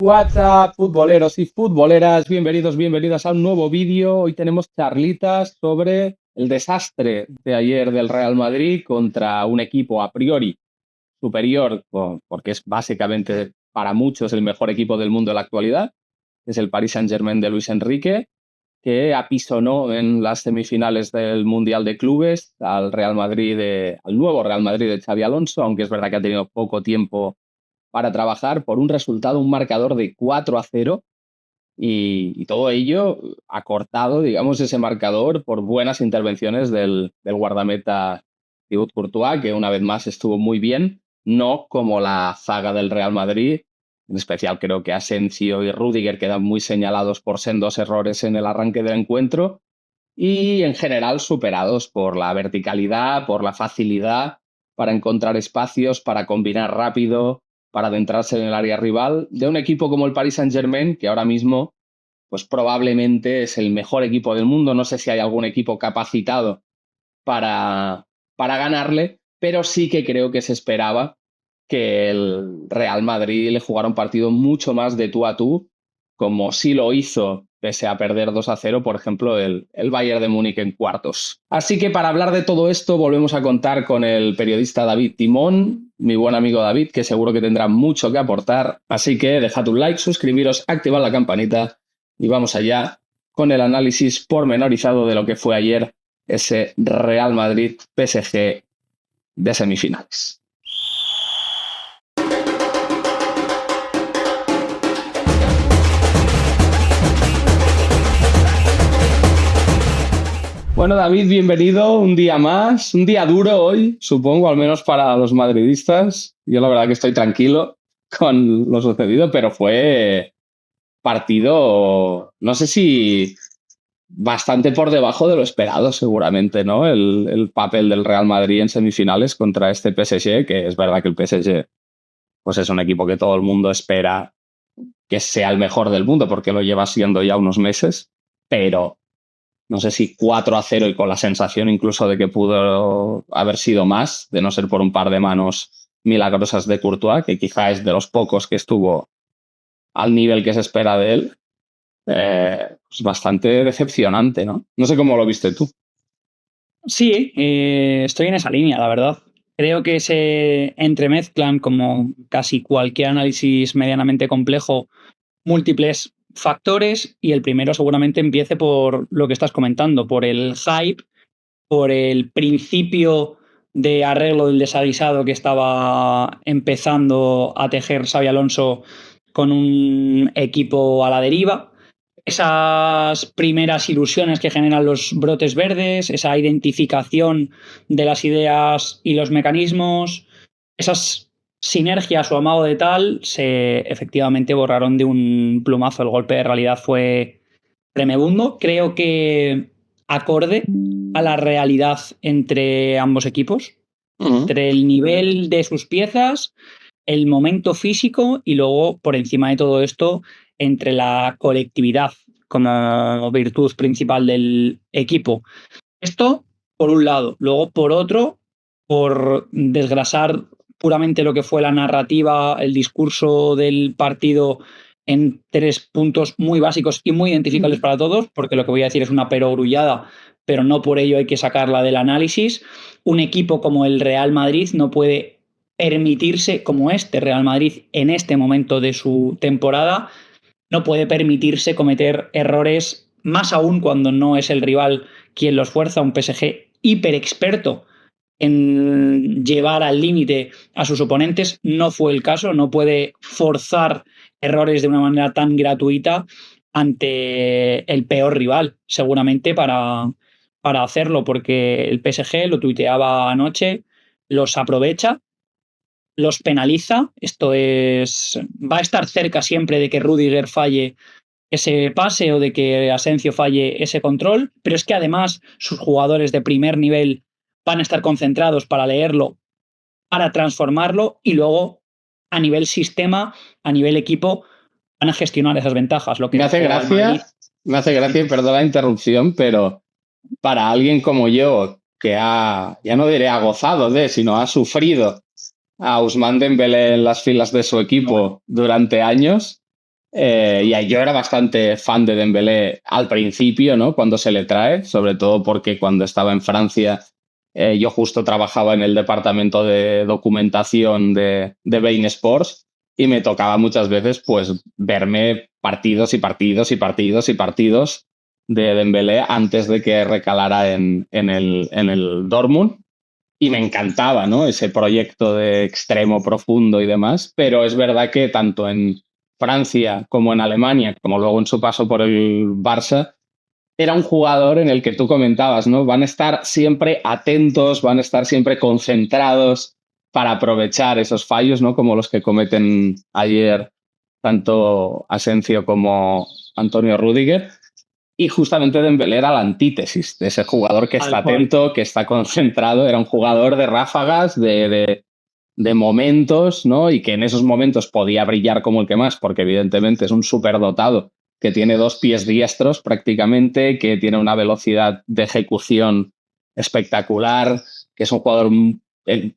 WhatsApp, futboleros y futboleras, bienvenidos, bienvenidas a un nuevo vídeo. Hoy tenemos charlitas sobre el desastre de ayer del Real Madrid contra un equipo a priori superior, porque es básicamente para muchos el mejor equipo del mundo en la actualidad, que es el Paris Saint-Germain de Luis Enrique, que apisonó en las semifinales del Mundial de Clubes al al nuevo Real Madrid de Xabi Alonso, aunque es verdad que ha tenido poco tiempo para trabajar, por un resultado, un marcador de 4-0, y todo ello acortado, digamos, ese marcador por buenas intervenciones del guardameta Thibaut Courtois, que una vez más estuvo muy bien, no como la zaga del Real Madrid. En especial creo que Asensio y Rüdiger quedan muy señalados por sendos errores en el arranque del encuentro y en general superados por la verticalidad, por la facilidad para encontrar espacios, para combinar rápido, para adentrarse en el área rival, de un equipo como el Paris Saint-Germain, que ahora mismo pues probablemente es el mejor equipo del mundo. No sé si hay algún equipo capacitado para, para ganarle, pero sí que creo que se esperaba que el Real Madrid le jugara un partido mucho más de tú a tú, como sí lo hizo pese a perder 2-0, por ejemplo, el Bayern de Múnich en cuartos. Así que para hablar de todo esto volvemos a contar con el periodista David Timón, mi buen amigo David, que seguro que tendrá mucho que aportar. Así que dejad un like, suscribiros, activad la campanita y vamos allá con el análisis pormenorizado de lo que fue ayer ese Real Madrid-PSG de semifinales. Bueno, David, bienvenido un día más, un día duro hoy, supongo, al menos para los madridistas. Yo la verdad que estoy tranquilo con lo sucedido, pero fue partido, no sé si bastante por debajo de lo esperado, seguramente, ¿no? El papel del Real Madrid en semifinales contra este PSG, que es verdad que el PSG pues es un equipo que todo el mundo espera que sea el mejor del mundo, porque lo lleva siendo ya unos meses, pero no sé si 4-0 y con la sensación incluso de que pudo haber sido más, de no ser por un par de manos milagrosas de Courtois, que quizá es de los pocos que estuvo al nivel que se espera de él. Pues bastante decepcionante, ¿no? No sé cómo lo viste tú. Sí, estoy en esa línea, la verdad. Creo que se entremezclan, como casi cualquier análisis medianamente complejo, múltiples factores, y el primero seguramente empiece por lo que estás comentando, por el hype, por el principio de arreglo del desaguisado que estaba empezando a tejer Xabi Alonso con un equipo a la deriva. Esas primeras ilusiones que generan los brotes verdes, esa identificación de las ideas y los mecanismos, esas sinergias o amago de tal, se efectivamente borraron de un plumazo. El golpe de realidad fue tremebundo. Creo que acorde a la realidad entre ambos equipos, entre el nivel de sus piezas, el momento físico y luego, por encima de todo esto, entre la colectividad como virtud principal del equipo. Esto por un lado. Luego, por otro, por desgrasar puramente lo que fue la narrativa, el discurso del partido en 3 puntos muy básicos y muy identificables para todos, porque lo que voy a decir es una perogrullada, pero no por ello hay que sacarla del análisis. Un equipo como el Real Madrid no puede permitirse, como este Real Madrid en este momento de su temporada, no puede permitirse cometer errores, más aún cuando no es el rival quien los fuerza, un PSG hiper experto en llevar al límite a sus oponentes. No fue el caso, no puede forzar errores de una manera tan gratuita ante el peor rival, seguramente para hacerlo, porque el PSG, lo tuiteaba anoche, los aprovecha, los penaliza. Esto es, va a estar cerca siempre de que Rüdiger falle ese pase o de que Asensio falle ese control, pero es que además sus jugadores de primer nivel van a estar concentrados para leerlo, para transformarlo, y luego a nivel sistema, a nivel equipo, van a gestionar esas ventajas. Lo que Me hace gracia, y perdón la interrupción, pero para alguien como yo, que ya no diré ha gozado sino ha sufrido a Ousmane Dembélé en las filas de su equipo durante años, Y yo era bastante fan de Dembélé al principio, ¿no? Cuando se le trae, sobre todo porque cuando estaba en Francia, yo justo trabajaba en el departamento de documentación de Bein Sports y me tocaba muchas veces pues verme partidos y partidos y partidos y partidos de Dembélé antes de que recalara en el Dortmund. Y me encantaba, ¿no? Ese proyecto de extremo profundo y demás, pero es verdad que tanto en Francia como en Alemania, como luego en su paso por el Barça, era un jugador en el que tú comentabas, ¿no? Van a estar siempre atentos, van a estar siempre concentrados para aprovechar esos fallos, ¿no? Como los que cometen ayer tanto Asensio como Antonio Rüdiger. Y justamente Dembélé era la antítesis de ese jugador que está atento, que está concentrado. Era un jugador de ráfagas, de momentos, ¿no? Y que en esos momentos podía brillar como el que más, porque evidentemente es un superdotado que tiene 2 pies diestros prácticamente, que tiene una velocidad de ejecución espectacular, que es un jugador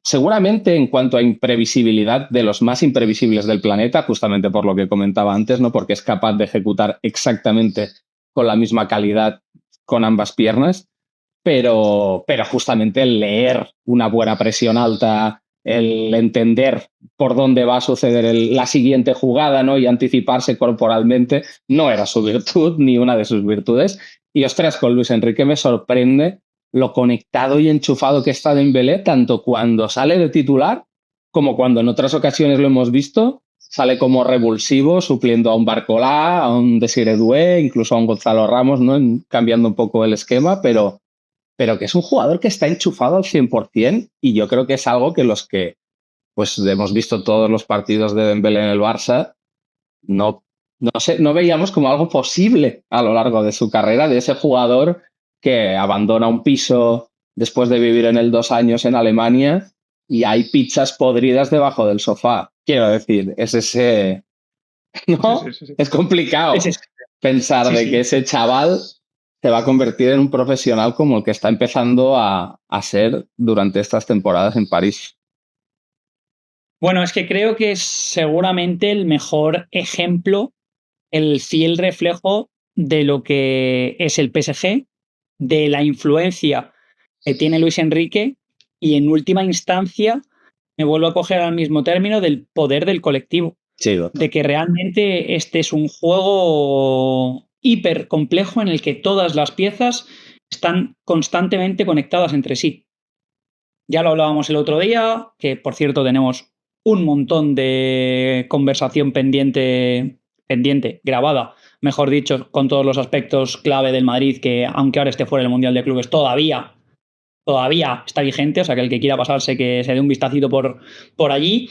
seguramente en cuanto a imprevisibilidad de los más imprevisibles del planeta, justamente por lo que comentaba antes, ¿no? Porque es capaz de ejecutar exactamente con la misma calidad con ambas piernas, pero justamente el leer una buena presión alta, el entender por dónde va a suceder la siguiente jugada, ¿no? Y anticiparse corporalmente, no era su virtud ni una de sus virtudes. Y ostras, con Luis Enrique me sorprende lo conectado y enchufado que está Dembélé, tanto cuando sale de titular como cuando en otras ocasiones lo hemos visto, sale como revulsivo, supliendo a un Barcolá, a un Desiré Doué, incluso a un Gonzalo Ramos, ¿no? Cambiando un poco el esquema, pero que es un jugador que está enchufado al 100% y yo creo que es algo que los que pues hemos visto todos los partidos de Dembélé en el Barça, no, no veíamos como algo posible a lo largo de su carrera, de ese jugador que abandona un piso después de vivir en él 2 años en Alemania y hay pizzas podridas debajo del sofá. Quiero decir, es ese... ¿No? Sí. Es complicado pensar de que ese chaval se va a convertir en un profesional como el que está empezando a ser durante estas temporadas en París. Bueno, es que creo que es seguramente el mejor ejemplo, el fiel reflejo de lo que es el PSG, de la influencia que tiene Luis Enrique y en última instancia me vuelvo a coger al mismo término del poder del colectivo. Sí, de que realmente este es un juego hiper complejo en el que todas las piezas están constantemente conectadas entre sí. Ya lo hablábamos el otro día, que por cierto tenemos un montón de conversación pendiente, grabada, mejor dicho, con todos los aspectos clave del Madrid, que aunque ahora esté fuera del Mundial de Clubes, todavía está vigente, o sea que el que quiera pasarse que se dé un vistacito por allí.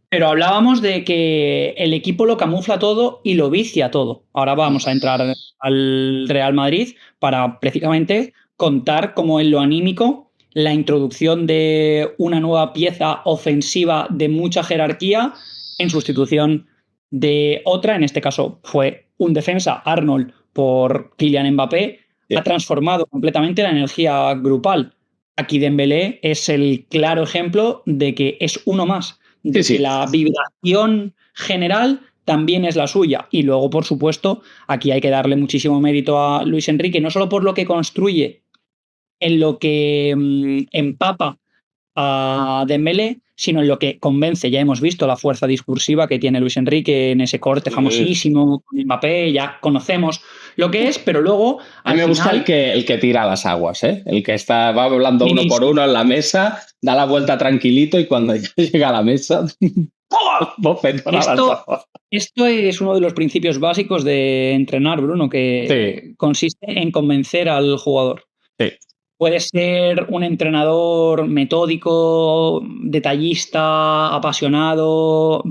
Pero hablábamos de que el equipo lo camufla todo y lo vicia todo. Ahora vamos a entrar al Real Madrid para precisamente contar cómo en lo anímico la introducción de una nueva pieza ofensiva de mucha jerarquía en sustitución de otra, en este caso fue un defensa, Arnold, por Kylian Mbappé, ha transformado completamente la energía grupal. Aquí Dembélé es el claro ejemplo de que es uno más. De que la vibración general también es la suya. Y luego, por supuesto, aquí hay que darle muchísimo mérito a Luis Enrique, no solo por lo que construye, en lo que empapa a Dembélé, sino en lo que convence. Ya hemos visto la fuerza discursiva que tiene Luis Enrique en ese corte famosísimo con Mbappé, ya conocemos lo que es, pero luego... A mí me gusta el que tira las aguas, ¿eh? El que va hablando uno por uno en la mesa, da la vuelta tranquilito y cuando llega a la mesa... Esto es uno de los principios básicos de entrenar, Bruno, que consiste en convencer al jugador. Sí. Puede ser un entrenador metódico, detallista, apasionado,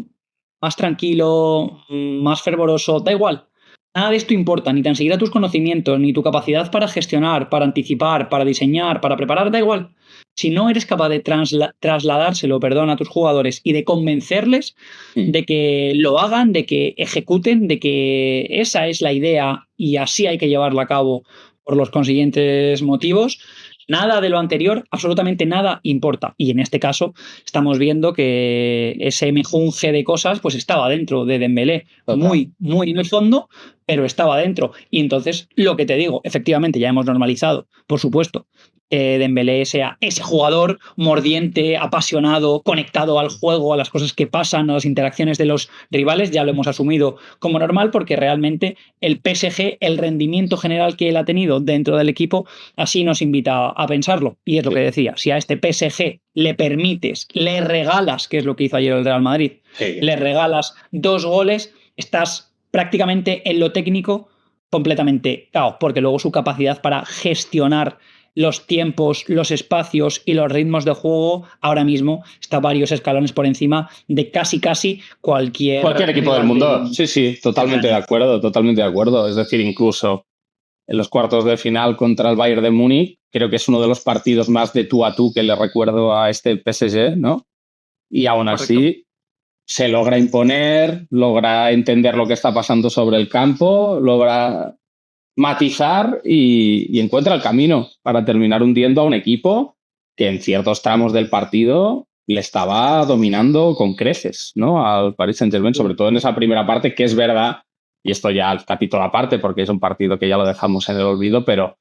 más tranquilo, más fervoroso, da igual. Nada de esto importa, ni tan siquiera tus conocimientos, ni tu capacidad para gestionar, para anticipar, para diseñar, para preparar, da igual. Si no eres capaz de trasladárselo, a tus jugadores y de convencerles de que lo hagan, de que ejecuten, de que esa es la idea y así hay que llevarla a cabo por los consiguientes motivos, Nada de lo anterior, absolutamente nada importa. Y en este caso estamos viendo que ese mejunje de cosas pues estaba dentro de Dembélé, muy, muy en el fondo, pero estaba dentro. Y entonces, lo que te digo, efectivamente ya hemos normalizado, por supuesto, Dembélé sea ese jugador mordiente, apasionado, conectado al juego, a las cosas que pasan, a las interacciones de los rivales, ya lo hemos asumido como normal porque realmente el PSG, el rendimiento general que él ha tenido dentro del equipo, así nos invita a pensarlo. Y es lo que decía, si a este PSG le permites, le regalas, que es lo que hizo ayer el Real Madrid, le regalas 2 goles, estás prácticamente en lo técnico completamente cao, porque luego su capacidad para gestionar los tiempos, los espacios y los ritmos de juego ahora mismo está varios escalones por encima de casi cualquier equipo del mundo. Sí, totalmente de acuerdo, totalmente de acuerdo. Es decir, incluso en los cuartos de final contra el Bayern de Múnich, creo que es uno de los partidos más de tú a tú que le recuerdo a este PSG, ¿no? Y aún así se logra imponer, logra entender lo que está pasando sobre el campo, logra matizar y encuentra el camino para terminar hundiendo a un equipo que en ciertos tramos del partido le estaba dominando con creces, ¿no? Al Paris Saint-Germain, sobre todo en esa primera parte, que es verdad, y esto ya el capítulo aparte, porque es un partido que ya lo dejamos en el olvido, pero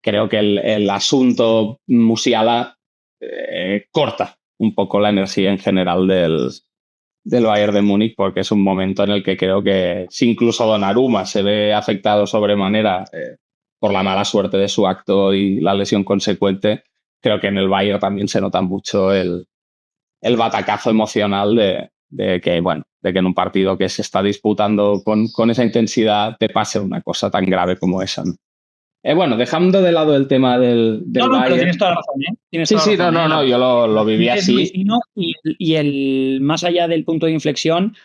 creo que el asunto Musiala corta un poco la energía en general del Bayern de Múnich, porque es un momento en el que creo que si incluso Donnarumma se ve afectado sobremanera por la mala suerte de su acto y la lesión consecuente, creo que en el Bayern también se nota mucho el batacazo emocional de que en un partido que se está disputando con esa intensidad te pase una cosa tan grave como esa, ¿no? Bueno, dejando de lado el tema del Bayern. Pero tienes toda la razón, ¿eh? Tienes toda la razón, yo lo viví así. Y el, más allá del punto de inflexión,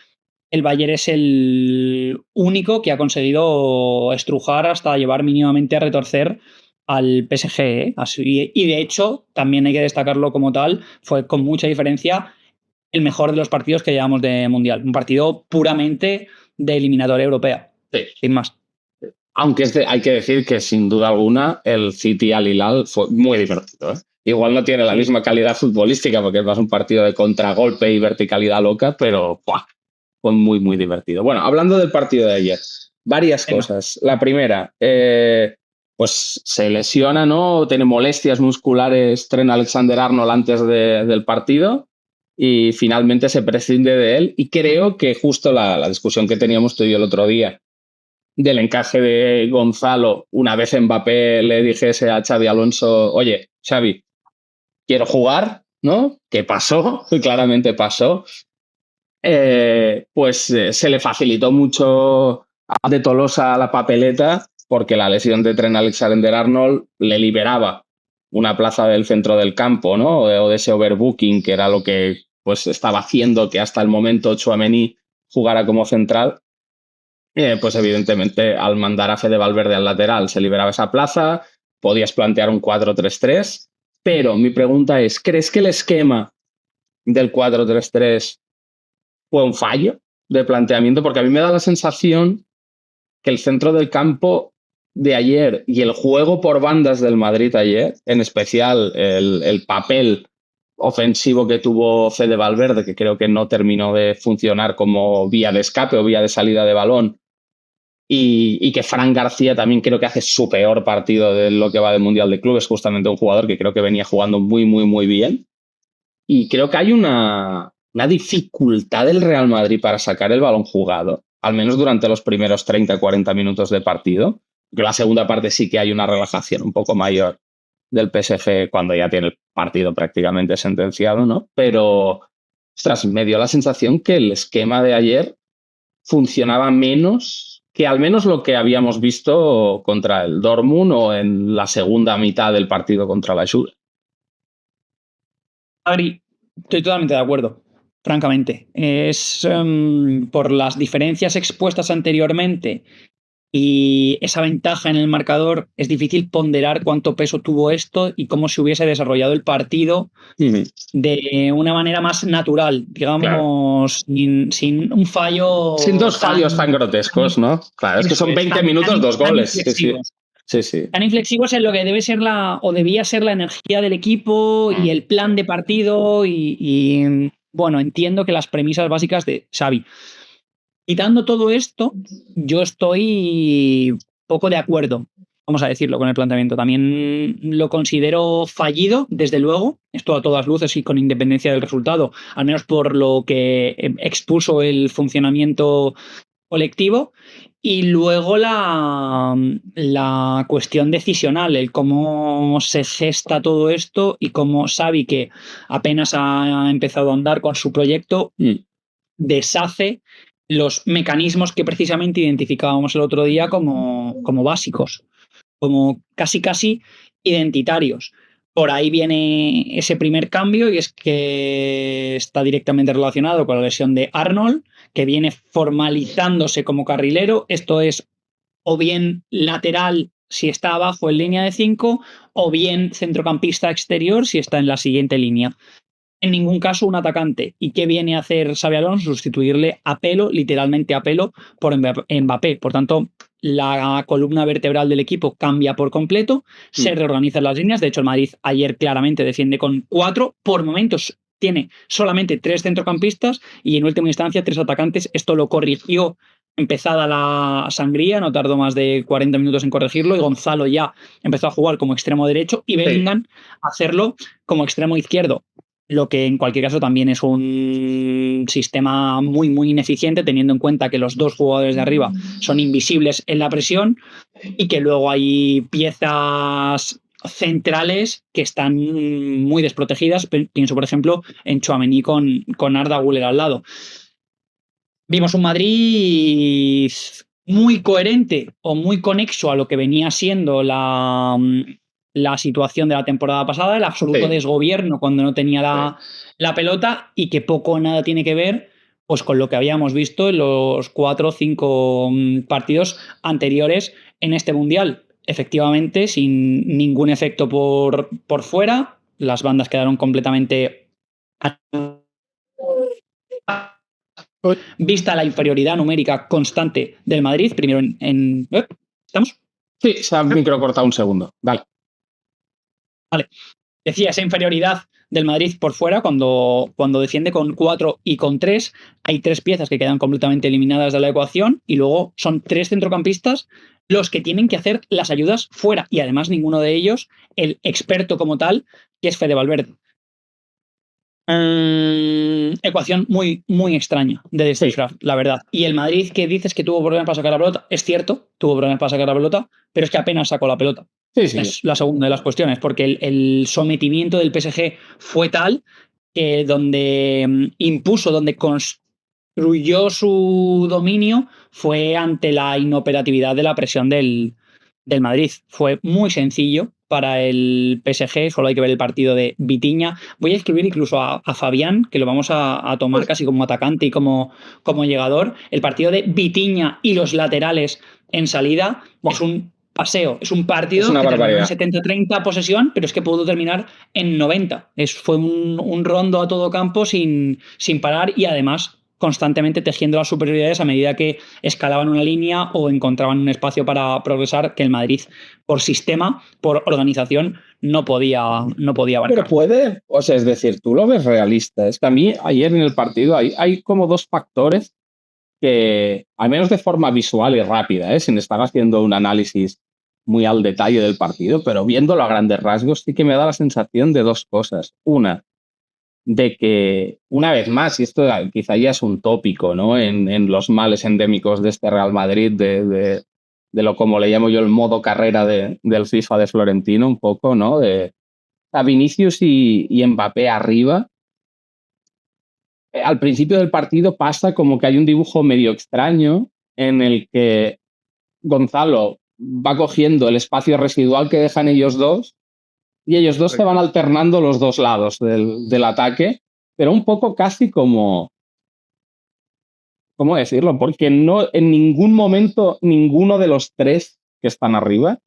el Bayern es el único que ha conseguido estrujar hasta llevar mínimamente a retorcer al PSG, ¿eh? Así, y de hecho, también hay que destacarlo como tal, fue con mucha diferencia el mejor de los partidos que llevamos de Mundial. Un partido puramente de eliminatoria europea, sin más. Aunque hay que decir que sin duda alguna el City al Hilal fue muy divertido, ¿eh? Igual no tiene la misma calidad futbolística porque es más un partido de contragolpe y verticalidad loca, pero fue muy, muy divertido. Bueno, hablando del partido de ayer, varias cosas. La primera, pues se lesiona, ¿no? Tiene molestias musculares Trent Alexander-Arnold antes del partido y finalmente se prescinde de él. Y creo que justo la discusión que teníamos tú y yo el otro día del encaje de Gonzalo, una vez Mbappé le dijese a Xavi Alonso, oye, Xavi, quiero jugar, ¿no? ¿Qué pasó? Claramente pasó. Se le facilitó mucho a De Tolosa la papeleta porque la lesión de Trent Alexander-Arnold le liberaba una plaza del centro del campo, ¿no? O de ese overbooking, que era lo que pues estaba haciendo que hasta el momento Tchouaméni jugara como central. Pues evidentemente al mandar a Fede Valverde al lateral se liberaba esa plaza, podías plantear un 4-3-3, pero mi pregunta es, ¿crees que el esquema del 4-3-3 fue un fallo de planteamiento? Porque a mí me da la sensación que el centro del campo de ayer y el juego por bandas del Madrid ayer, en especial el papel ofensivo que tuvo Fede Valverde, que creo que no terminó de funcionar como vía de escape o vía de salida de balón, y que Fran García también creo que hace su peor partido de lo que va del Mundial de Clubes, justamente un jugador que creo que venía jugando muy, muy, muy bien. Y creo que hay una dificultad del Real Madrid para sacar el balón jugado, al menos durante los primeros 30-40 minutos de partido. Que la segunda parte sí que hay una relajación un poco mayor del PSG cuando ya tiene el partido prácticamente sentenciado, ¿no? Pero, ostras, me dio la sensación que el esquema de ayer funcionaba menos que al menos lo que habíamos visto contra el Dortmund o en la segunda mitad del partido contra la Juve. Agri, estoy totalmente de acuerdo, francamente. Es por las diferencias expuestas anteriormente y esa ventaja en el marcador, es difícil ponderar cuánto peso tuvo esto y cómo se hubiese desarrollado el partido de una manera más natural, digamos, claro. sin un fallo. Sin dos fallos tan grotescos, ¿no? Claro, es que son 20 minutos, 2 goles. Sí. Sí, sí. Tan inflexivos en lo que debe ser o debía ser la energía del equipo y el plan de partido y bueno, entiendo que las premisas básicas de Xavi. Quitando todo esto, yo estoy poco de acuerdo, vamos a decirlo, con el planteamiento. También lo considero fallido, desde luego, esto a todas luces y con independencia del resultado, al menos por lo que expuso el funcionamiento colectivo. Y luego la cuestión decisional, el cómo se gesta todo esto y cómo Xavi, que apenas ha empezado a andar con su proyecto, deshace los mecanismos que precisamente identificábamos el otro día como básicos, como casi identitarios. Por ahí viene ese primer cambio y es que está directamente relacionado con la lesión de Arnold, que viene formalizándose como carrilero. Esto es o bien lateral si está abajo en línea de 5 o bien centrocampista exterior si está en la siguiente línea. En ningún caso un atacante. ¿Y qué viene a hacer Xabi Alonso? Sustituirle a pelo, literalmente a pelo, por Mbappé. Por tanto, la columna vertebral del equipo cambia por completo, se reorganizan las líneas. De hecho, el Madrid ayer claramente defiende con 4. Por momentos tiene solamente 3 centrocampistas y en última instancia 3 atacantes. Esto lo corrigió empezada la sangría, no tardó más de 40 minutos en corregirlo y Gonzalo ya empezó a jugar como extremo derecho y Bellingham a hacerlo como extremo izquierdo. Lo que en cualquier caso también es un sistema muy ineficiente, teniendo en cuenta que los 2 jugadores de arriba son invisibles en la presión y que luego hay piezas centrales que están muy desprotegidas. Pienso, por ejemplo, en Tchouaméni con Arda Güler al lado. Vimos un Madrid muy coherente o muy conexo a lo que venía siendo la situación de la temporada pasada, el absoluto desgobierno cuando no tenía la pelota y que poco o nada tiene que ver pues, con lo que habíamos visto en los 4 o 5 partidos anteriores en este Mundial. Efectivamente, sin ningún efecto por fuera, las bandas quedaron completamente vista la inferioridad numérica constante del Madrid, primero ¿estamos? Sí, se ha microcortado un segundo. Vale. Decía, esa inferioridad del Madrid por fuera, cuando defiende con 4 y con 3, hay 3 piezas que quedan completamente eliminadas de la ecuación y luego son 3 centrocampistas los que tienen que hacer las ayudas fuera y además ninguno de ellos el experto como tal, que es Fede Valverde. Ecuación muy extraña de descifrar, la verdad. Y el Madrid, que dices que tuvo problemas para sacar la pelota, es cierto, tuvo problemas para sacar la pelota, pero es que apenas sacó la pelota. Sí. Es la segunda de las cuestiones, porque el sometimiento del PSG fue tal que donde impuso, donde construyó su dominio fue ante la inoperatividad de la presión del Madrid. Fue muy sencillo para el PSG, solo hay que ver el partido de Vitinha. Voy a escribir incluso a Fabián, que lo vamos a tomar casi como atacante y como llegador. El partido de Vitinha y los laterales en salida es un paseo, es un partido que terminó en 70-30 posesión, pero es que pudo terminar en 90. Fue un rondo a todo campo sin parar y además constantemente tejiendo las superioridades a medida que escalaban una línea o encontraban un espacio para progresar que el Madrid, por sistema, por organización, no podía abarcar. Pero puede, o sea, es decir, tú lo ves realista. Es que a mí ayer en el partido hay como 2 factores que, al menos de forma visual y rápida, sin estar haciendo un análisis muy al detalle del partido, pero viéndolo a grandes rasgos, sí que me da la sensación de 2 cosas. Una, de que, una vez más, y esto quizá ya es un tópico, ¿no? En los males endémicos de este Real Madrid, de lo como le llamo yo el modo carrera del FIFA de Florentino, un poco, ¿no? De a Vinicius y Mbappé arriba. Al principio del partido pasa como que hay un dibujo medio extraño en el que Gonzalo va cogiendo el espacio residual que dejan ellos dos y ellos dos se van alternando los 2 lados del ataque, pero un poco casi como, ¿cómo decirlo? Porque no en ningún momento ninguno de los 3 que están arriba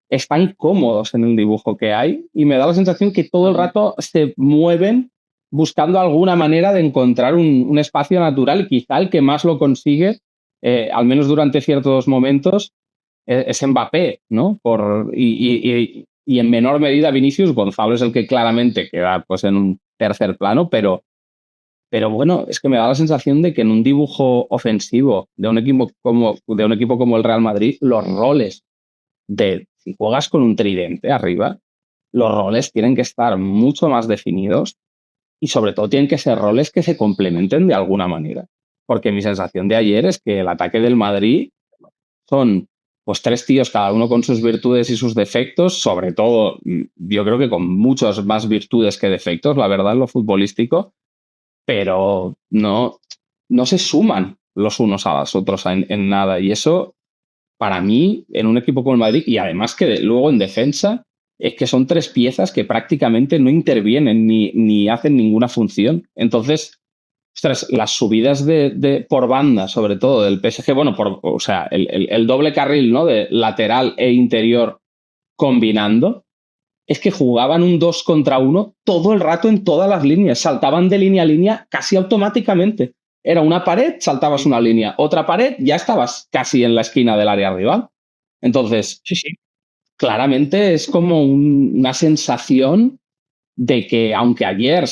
están cómodos en el dibujo que hay y me da la sensación que todo el rato se mueven buscando alguna manera de encontrar un espacio natural y quizá el que más lo consigue, al menos durante ciertos momentos, es Mbappé, ¿no? Y en menor medida Vinicius. Gonzalo es el que claramente queda pues en un tercer plano, pero bueno, es que me da la sensación de que en un dibujo ofensivo de un equipo como el Real Madrid, los roles si juegas con un tridente arriba, los roles tienen que estar mucho más definidos y sobre todo tienen que ser roles que se complementen de alguna manera. Porque mi sensación de ayer es que el ataque del Madrid son pues 3 tíos, cada uno con sus virtudes y sus defectos, sobre todo yo creo que con muchas más virtudes que defectos, la verdad, en lo futbolístico, pero no se suman los unos a los otros en nada. Y eso, para mí, en un equipo como el Madrid, y además que luego en defensa, es que son 3 piezas que prácticamente no intervienen ni hacen ninguna función. Entonces, ostras, las subidas por banda, sobre todo del PSG, bueno, o sea, el doble carril, ¿no? De lateral e interior combinando, es que jugaban un 2 contra 1 todo el rato en todas las líneas. Saltaban de línea a línea casi automáticamente. Era una pared, saltabas una línea. Otra pared, ya estabas casi en la esquina del área rival. Entonces, Sí. Claramente es como una sensación de que, aunque ayer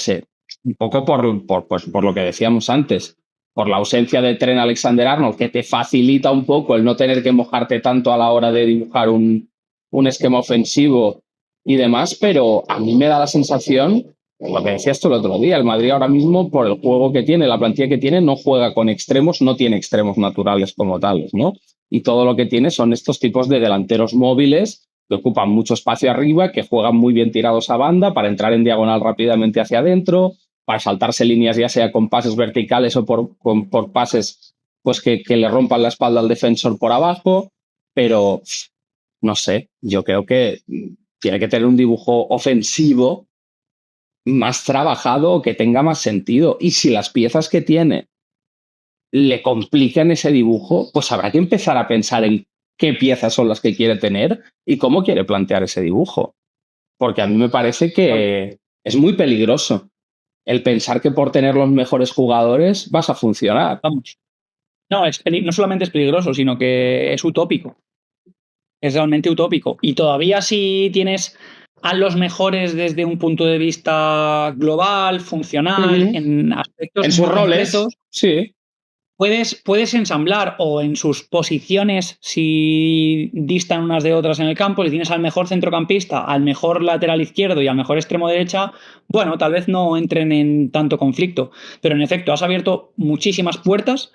un poco por lo que decíamos antes, por la ausencia de Trent Alexander-Arnold, que te facilita un poco el no tener que mojarte tanto a la hora de dibujar un esquema ofensivo y demás, pero a mí me da la sensación, lo que decías tú el otro día, el Madrid ahora mismo, por el juego que tiene, la plantilla que tiene, no juega con extremos, no tiene extremos naturales como tales, ¿no? Y todo lo que tiene son estos tipos de delanteros móviles que ocupan mucho espacio arriba, que juegan muy bien tirados a banda para entrar en diagonal rápidamente hacia adentro, para saltarse líneas ya sea con pases verticales o por pases pues que le rompan la espalda al defensor por abajo, pero no sé, yo creo que tiene que tener un dibujo ofensivo más trabajado, que tenga más sentido. Y si las piezas que tiene le complican ese dibujo, pues habrá que empezar a pensar en qué piezas son las que quiere tener y cómo quiere plantear ese dibujo. Porque a mí me parece que es muy peligroso el pensar que por tener los mejores jugadores vas a funcionar. Vamos. No, no solamente es peligroso, sino que es utópico. Es realmente utópico. Y todavía si tienes a los mejores desde un punto de vista global, funcional, en aspectos en sus roles, concretos, sí. Puedes ensamblar o en sus posiciones, si distan unas de otras en el campo, si tienes al mejor centrocampista, al mejor lateral izquierdo y al mejor extremo derecha, bueno, tal vez no entren en tanto conflicto. Pero en efecto, has abierto muchísimas puertas.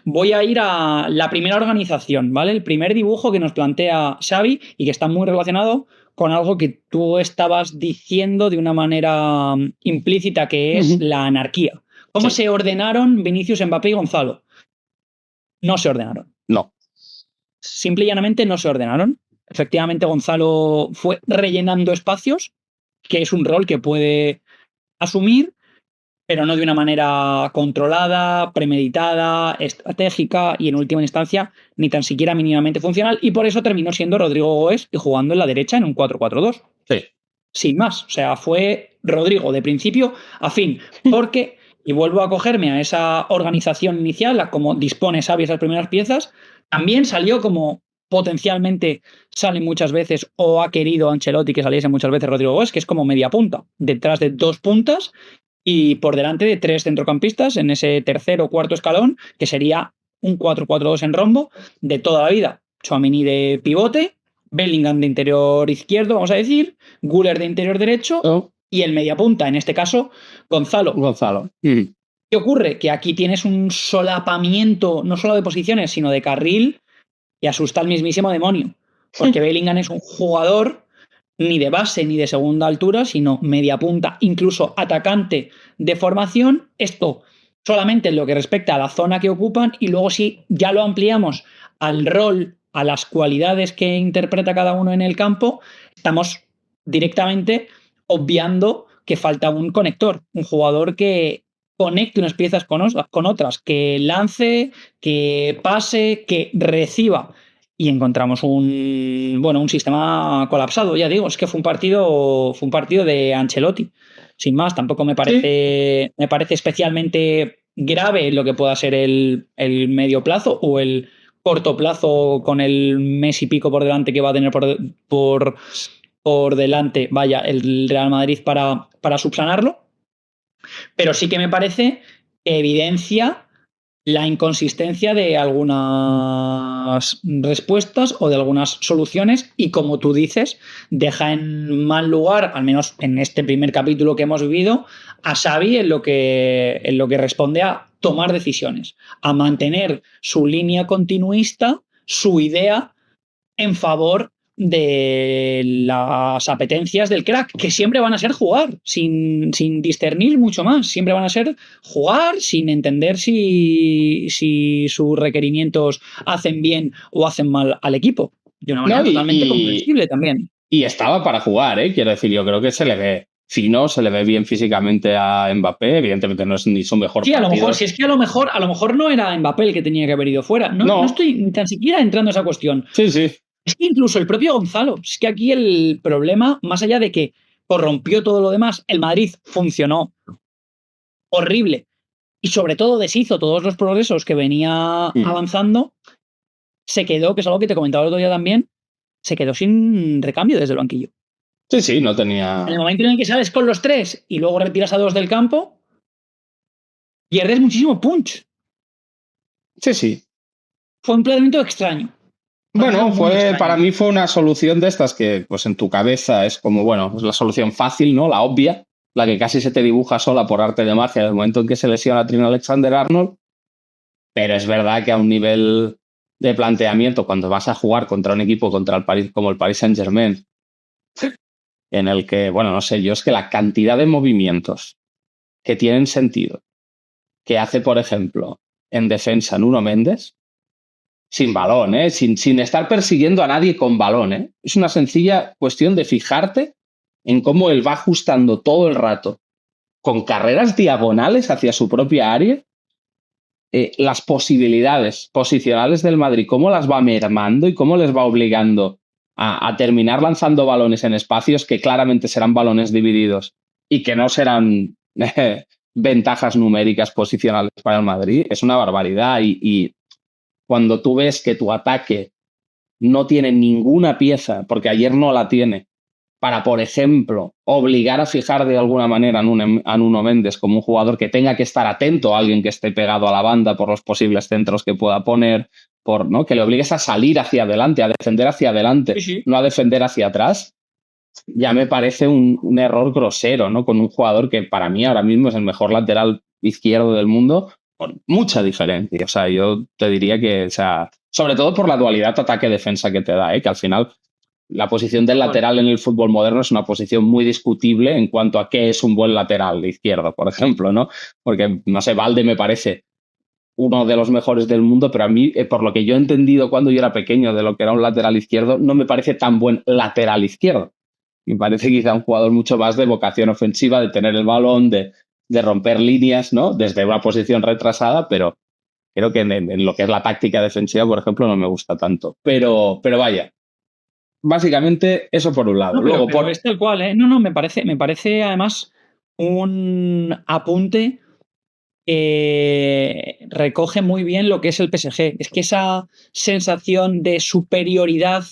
Voy a ir a la primera organización, ¿vale? El primer dibujo que nos plantea Xavi y que está muy relacionado con algo que tú estabas diciendo de una manera implícita, que es la anarquía. ¿Cómo se ordenaron Vinicius, Mbappé y Gonzalo? No se ordenaron. No. Simple y llanamente no se ordenaron. Efectivamente, Gonzalo fue rellenando espacios, que es un rol que puede asumir, pero no de una manera controlada, premeditada, estratégica y en última instancia ni tan siquiera mínimamente funcional, y por eso terminó siendo Rodrigo Goes y jugando en la derecha en un 4-4-2. Sí. Sin más, o sea, fue Rodrigo de principio a fin, porque, y vuelvo a cogerme a esa organización inicial, a cómo dispone Xavi esas primeras piezas, también salió como potencialmente sale muchas veces o ha querido Ancelotti que saliese muchas veces Rodrigo Goes, que es como media punta, detrás de 2 puntas y por delante de 3 centrocampistas en ese tercer o cuarto escalón, que sería un 4-4-2 en rombo de toda la vida. Tchouaméni de pivote, Bellingham de interior izquierdo, vamos a decir, Güler de interior derecho y el mediapunta, en este caso, Gonzalo. ¿Qué ocurre? Que aquí tienes un solapamiento no solo de posiciones, sino de carril y asusta al mismísimo demonio. Porque Bellingham es un jugador ni de base ni de segunda altura, sino media punta, incluso atacante de formación. Esto solamente en lo que respecta a la zona que ocupan, y luego si ya lo ampliamos al rol, a las cualidades que interpreta cada uno en el campo, estamos directamente obviando que falta un conector, un jugador que conecte unas piezas con otras, que lance, que pase, que reciba. Y encontramos un sistema colapsado, ya digo, es que fue un partido de Ancelotti. Sin más, tampoco me parece especialmente grave lo que pueda ser el medio plazo o el corto plazo con el mes y pico por delante que va a tener por delante, vaya, el Real Madrid para subsanarlo. Pero sí que me parece que evidencia la inconsistencia de algunas respuestas o de algunas soluciones y, como tú dices, deja en mal lugar, al menos en este primer capítulo que hemos vivido, a Xavi en lo que responde a tomar decisiones, a mantener su línea continuista, su idea en favor de las apetencias del crack, que siempre van a ser jugar, sin discernir mucho más, siempre van a ser jugar sin entender si sus requerimientos hacen bien o hacen mal al equipo, de una manera totalmente comprensible también. Y estaba para jugar, quiero decir, yo creo que se le ve fino, se le ve bien físicamente a Mbappé, evidentemente no es ni su mejor partido. A lo mejor no era Mbappé el que tenía que haber ido fuera. No estoy ni tan siquiera entrando en esa cuestión. Sí. Es que incluso el propio Gonzalo, es que aquí el problema, más allá de que corrompió todo lo demás, el Madrid funcionó horrible y sobre todo deshizo todos los progresos que venía avanzando, se quedó, que es algo que te comentaba el otro día también, se quedó sin recambio desde el banquillo. Sí, no tenía... En el momento en el que sales con los 3 y luego retiras a 2 del campo, pierdes muchísimo punch. Sí. Fue un planteamiento extraño. Bueno, para mí fue una solución de estas que pues en tu cabeza es como, bueno, es la solución fácil, ¿no? La obvia, la que casi se te dibuja sola por arte de magia en el momento en que se lesiona Trent Alexander-Arnold. Pero es verdad que a un nivel de planteamiento, cuando vas a jugar contra un equipo como el Paris Saint-Germain, en el que, bueno, no sé, yo es que la cantidad de movimientos que tienen sentido, que hace, por ejemplo, en defensa Nuno Méndez, sin balón, sin estar persiguiendo a nadie con balón. Es una sencilla cuestión de fijarte en cómo él va ajustando todo el rato, con carreras diagonales hacia su propia área, las posibilidades posicionales del Madrid, cómo las va mermando y cómo les va obligando a terminar lanzando balones en espacios que claramente serán balones divididos y que no serán ventajas numéricas posicionales para el Madrid. Es una barbaridad y cuando tú ves que tu ataque no tiene ninguna pieza, porque ayer no la tiene, para, por ejemplo, obligar a fijar de alguna manera a Nuno Méndez como un jugador que tenga que estar atento a alguien que esté pegado a la banda por los posibles centros que pueda poner, ¿no? Que le obligues a salir hacia adelante, a defender hacia adelante, sí. No a defender hacia atrás, ya me parece un error grosero, ¿no? Con un jugador que para mí ahora mismo es el mejor lateral izquierdo del mundo, por mucha diferencia. O sea, yo te diría que, o sea, sobre todo por la dualidad ataque-defensa que te da, que al final la posición del lateral en el fútbol moderno es una posición muy discutible en cuanto a qué es un buen lateral izquierdo, por ejemplo, ¿no? Porque, no sé, Valde me parece uno de los mejores del mundo, pero a mí, por lo que yo he entendido cuando yo era pequeño de lo que era un lateral izquierdo, no me parece tan buen lateral izquierdo. Me parece quizá un jugador mucho más de vocación ofensiva, de tener el balón, de romper líneas, ¿no? Desde una posición retrasada, pero creo que en lo que es la táctica defensiva, por ejemplo, no me gusta tanto. Pero vaya, básicamente eso por un lado. Pero es tal cual, ¿eh? No, me parece además un apunte que recoge muy bien lo que es el PSG. Es que esa sensación de superioridad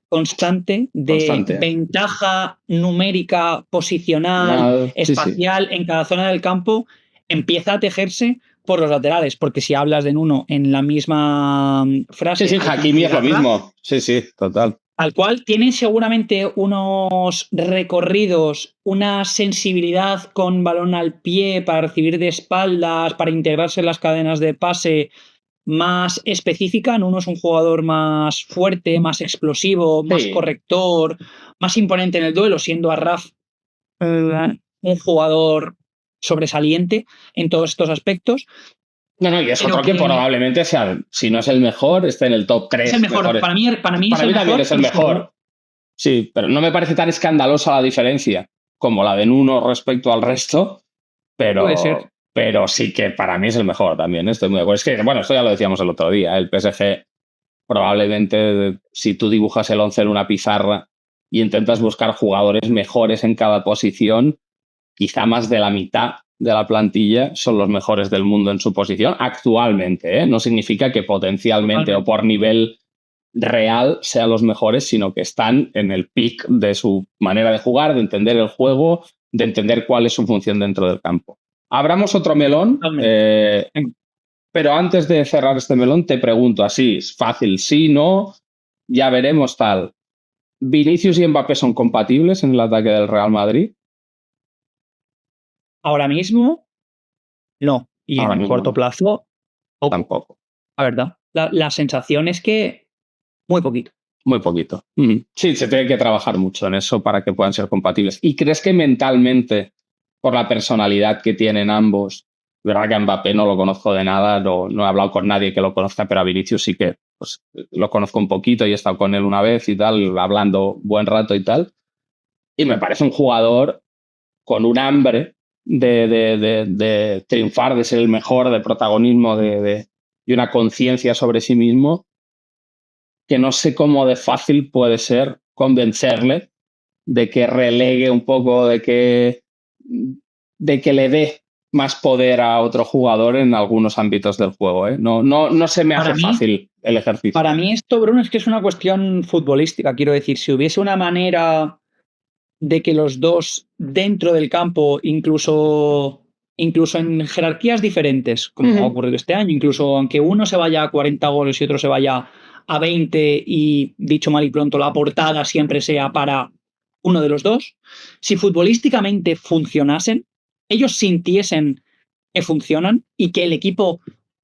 constante, de ventaja numérica, posicional, espacial en cada zona del campo, empieza a tejerse por los laterales, porque si hablas de Nuno en la misma frase... Sí, Hakimi es lo mismo. Sí, total. Al cual tienen seguramente unos recorridos, una sensibilidad con balón al pie para recibir de espaldas, para integrarse en las cadenas de pase más específica. Nuno es un jugador más fuerte, más explosivo, más corrector, más imponente en el duelo, siendo Arraf un jugador sobresaliente en todos estos aspectos. No, y es otro que probablemente sea, si no es el mejor, esté en el top 3. Es el mejor. Mejores. Para mí también es el mejor. Sí, pero no me parece tan escandalosa la diferencia como la de Nuno respecto al resto, pero, puede ser. Pero sí que para mí es el mejor también. Estoy muy de acuerdo. Es que, bueno, esto ya lo decíamos el otro día. El PSG probablemente, si tú dibujas el 11 en una pizarra y intentas buscar jugadores mejores en cada posición, quizá más de la mitad de la plantilla son los mejores del mundo en su posición actualmente, ¿eh? No significa que potencialmente o por nivel real sean los mejores, sino que están en el peak de su manera de jugar, de entender el juego, de entender cuál es su función dentro del campo. Abramos otro melón, pero antes de cerrar este melón te pregunto así, es fácil, sí, no, ya veremos tal. ¿Vinicius y Mbappé son compatibles en el ataque del Real Madrid? Ahora mismo, no. Y Ahora en mismo corto no. plazo, Tampoco. la verdad. La sensación es que muy poquito. Muy poquito. Sí, se tiene que trabajar mucho en eso para que puedan ser compatibles. ¿Y crees que mentalmente, por la personalidad que tienen ambos, verdad que a Mbappé no lo conozco de nada, no he hablado con nadie que lo conozca, pero a Vinicius sí que pues, lo conozco un poquito y he estado con él una vez y tal, hablando buen rato y tal. Y me parece un jugador con un hambre de triunfar, de ser el mejor, de protagonismo, y una conciencia sobre sí mismo, que no sé cómo de fácil puede ser convencerle de que relegue un poco, de que le dé más poder a otro jugador en algunos ámbitos del juego. No se me hace fácil el ejercicio. Para mí esto, Bruno, es que es una cuestión futbolística. Quiero decir, si hubiese una manera de que los dos dentro del campo, incluso en jerarquías diferentes, como ha ocurrido este año, incluso aunque uno se vaya a 40 goles y otro se vaya a 20 y, dicho mal y pronto, la portada siempre sea para uno de los dos, si futbolísticamente funcionasen, ellos sintiesen que funcionan y que el equipo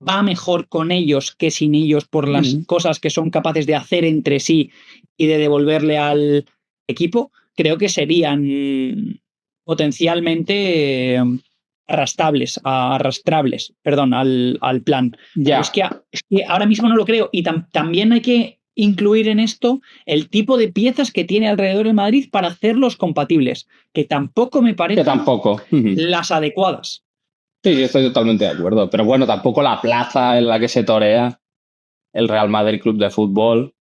va mejor con ellos que sin ellos por las cosas que son capaces de hacer entre sí y de devolverle al equipo, creo que serían potencialmente arrastrables, al plan. Ya. Es que ahora mismo no lo creo. Y también hay que incluir en esto el tipo de piezas que tiene alrededor el Madrid para hacerlos compatibles, que tampoco me parecen las adecuadas. Sí, estoy totalmente de acuerdo. Pero bueno, tampoco la plaza en la que se torea el Real Madrid Club de Fútbol.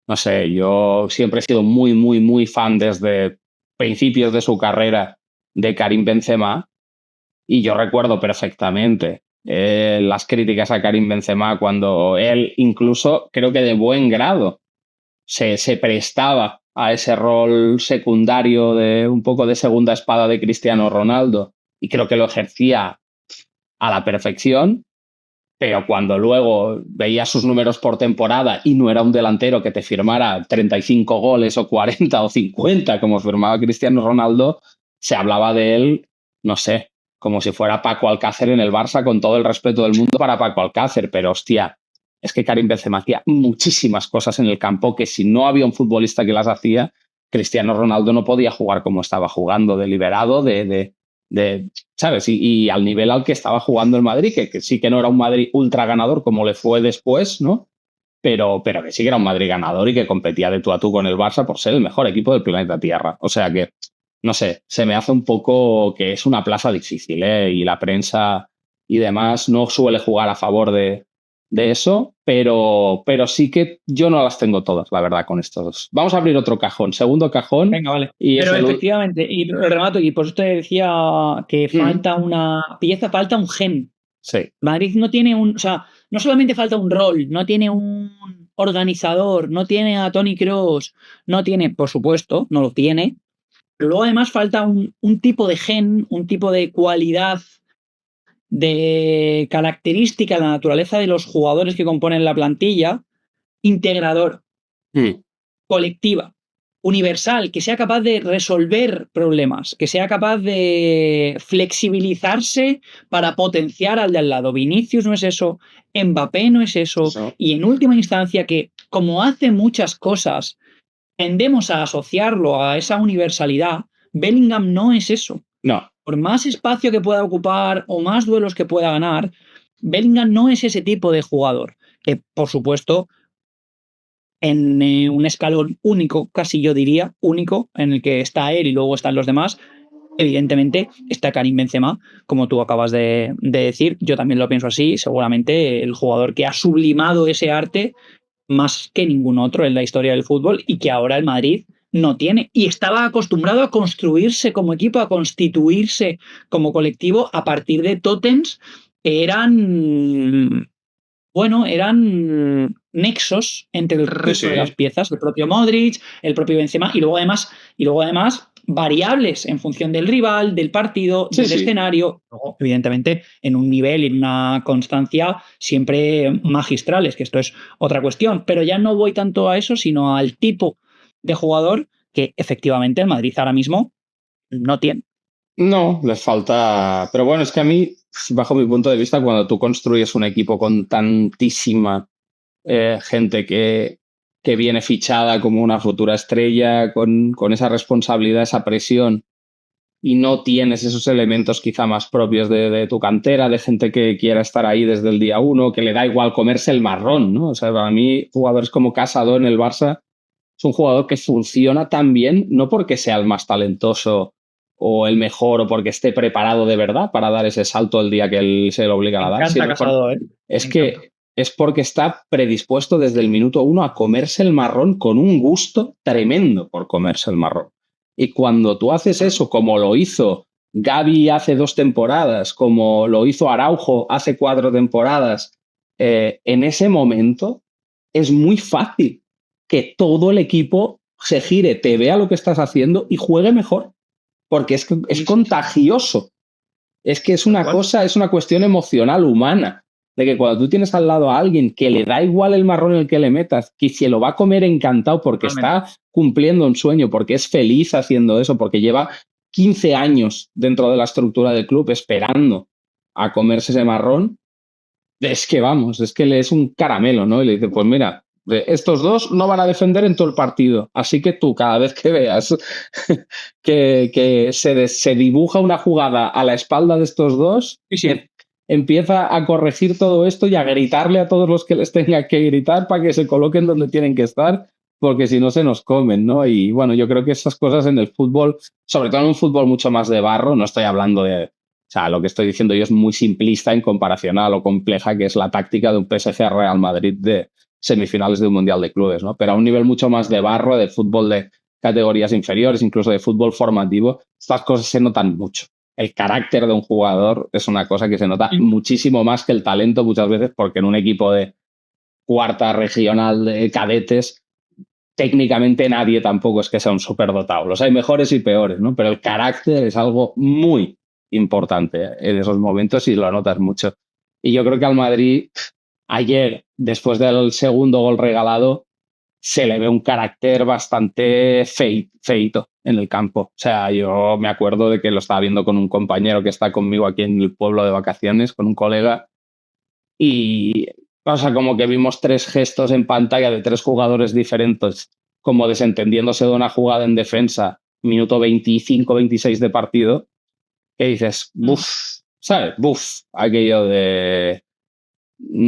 No sé, yo siempre he sido muy, muy, muy fan desde principios de su carrera de Karim Benzema y yo recuerdo perfectamente las críticas a Karim Benzema cuando él incluso creo que de buen grado se prestaba a ese rol secundario de un poco de segunda espada de Cristiano Ronaldo y creo que lo ejercía a la perfección. Pero cuando luego veías sus números por temporada y no era un delantero que te firmara 35 goles o 40 o 50 como firmaba Cristiano Ronaldo, se hablaba de él, no sé, como si fuera Paco Alcácer en el Barça, con todo el respeto del mundo para Paco Alcácer. Pero hostia, es que Karim Benzema hacía muchísimas cosas en el campo que si no había un futbolista que las hacía, Cristiano Ronaldo no podía jugar como estaba jugando, deliberado, ¿sabes? Y al nivel al que estaba jugando el Madrid, que sí que no era un Madrid ultra ganador como le fue después, ¿no? Pero que sí que era un Madrid ganador y que competía de tú a tú con el Barça por ser el mejor equipo del planeta Tierra. O sea que, no sé, se me hace un poco que es una plaza difícil, ¿eh? Y la prensa y demás no suele jugar a favor de eso, pero sí que yo no las tengo todas, la verdad, con estos. Vamos a abrir otro cajón, segundo cajón. Venga, vale. Y pero efectivamente, y lo remato, y por eso te decía que falta una pieza, falta un gen. Sí. Madrid no tiene o sea, no solamente falta un rol, no tiene un organizador, no tiene a Toni Kroos, no tiene, por supuesto, no lo tiene, pero luego además falta un tipo de gen, un tipo de cualidad, de característica, la naturaleza de los jugadores que componen la plantilla, integrador, colectiva, universal, que sea capaz de resolver problemas, que sea capaz de flexibilizarse para potenciar al de al lado. Vinicius no es eso, Mbappé no es eso, y en última instancia que, como hace muchas cosas, tendemos a asociarlo a esa universalidad. Bellingham no es eso. No. Por más espacio que pueda ocupar o más duelos que pueda ganar, Bellingham no es ese tipo de jugador, que por supuesto en un escalón único, casi yo diría, único, en el que está él y luego están los demás. Evidentemente está Karim Benzema, como tú acabas de decir, yo también lo pienso así, seguramente el jugador que ha sublimado ese arte más que ningún otro en la historia del fútbol y que ahora el Madrid no tiene. Y estaba acostumbrado a construirse como equipo, a constituirse como colectivo a partir de tótems que eran nexos entre el resto de las piezas, el propio Modric, el propio Benzema, y luego además variables en función del rival, del partido, del escenario, luego, evidentemente en un nivel y en una constancia siempre magistrales, que esto es otra cuestión, pero ya no voy tanto a eso, sino al tipo de jugador que efectivamente el Madrid ahora mismo no tiene. No, les falta. Pero bueno, es que a mí, bajo mi punto de vista, cuando tú construyes un equipo con tantísima gente que viene fichada como una futura estrella, con esa responsabilidad, esa presión, y no tienes esos elementos quizá más propios de tu cantera, de gente que quiera estar ahí desde el día uno, que le da igual comerse el marrón, ¿no? O sea, para mí, jugadores como Casado en el Barça es un jugador que funciona tan bien, no porque sea el más talentoso o el mejor o porque esté preparado de verdad para dar ese salto el día que él se lo obliga a dar. Me encanta Casado, es que es porque está predispuesto desde el minuto uno a comerse el marrón con un gusto tremendo por comerse el marrón. Y cuando tú haces eso, como lo hizo Gavi hace 2 temporadas, como lo hizo Araujo hace 4 temporadas, en ese momento es muy fácil que todo el equipo se gire, te vea lo que estás haciendo y juegue mejor. Porque es contagioso. Es que es una cosa, es una cuestión emocional humana. De que cuando tú tienes al lado a alguien que le da igual el marrón en el que le metas, que se lo va a comer encantado porque está cumpliendo un sueño, porque es feliz haciendo eso, porque lleva 15 años dentro de la estructura del club esperando a comerse ese marrón, es que vamos, es que le es un caramelo, ¿no? Y le dice, pues mira, estos dos no van a defender en todo el partido, así que tú cada vez que veas que se dibuja una jugada a la espalda de estos dos, empieza a corregir todo esto y a gritarle a todos los que les tenga que gritar para que se coloquen donde tienen que estar, porque si no se nos comen, ¿no? Y bueno, yo creo que esas cosas en el fútbol, sobre todo en un fútbol mucho más de barro, no estoy hablando de... O sea, lo que estoy diciendo yo es muy simplista en comparación a lo compleja que es la táctica de un PSG Real Madrid de semifinales de un Mundial de Clubes, ¿no? Pero a un nivel mucho más de barro, de fútbol de categorías inferiores, incluso de fútbol formativo, estas cosas se notan mucho. El carácter de un jugador es una cosa que se nota muchísimo más que el talento muchas veces, porque en un equipo de cuarta regional de cadetes, técnicamente nadie tampoco es que sea un superdotado. Los hay mejores y peores, ¿no? Pero el carácter es algo muy importante en esos momentos y lo notas mucho. Y yo creo que al Madrid, ayer, después del segundo gol regalado, se le ve un carácter bastante feito en el campo. O sea, yo me acuerdo de que lo estaba viendo con un compañero que está conmigo aquí en el pueblo de vacaciones, con un colega, y, o sea, como que vimos 3 gestos en pantalla de 3 jugadores diferentes, como desentendiéndose de una jugada en defensa, minuto 25, 26 de partido, que dices, buf, ¿sabes? Buf, aquello de...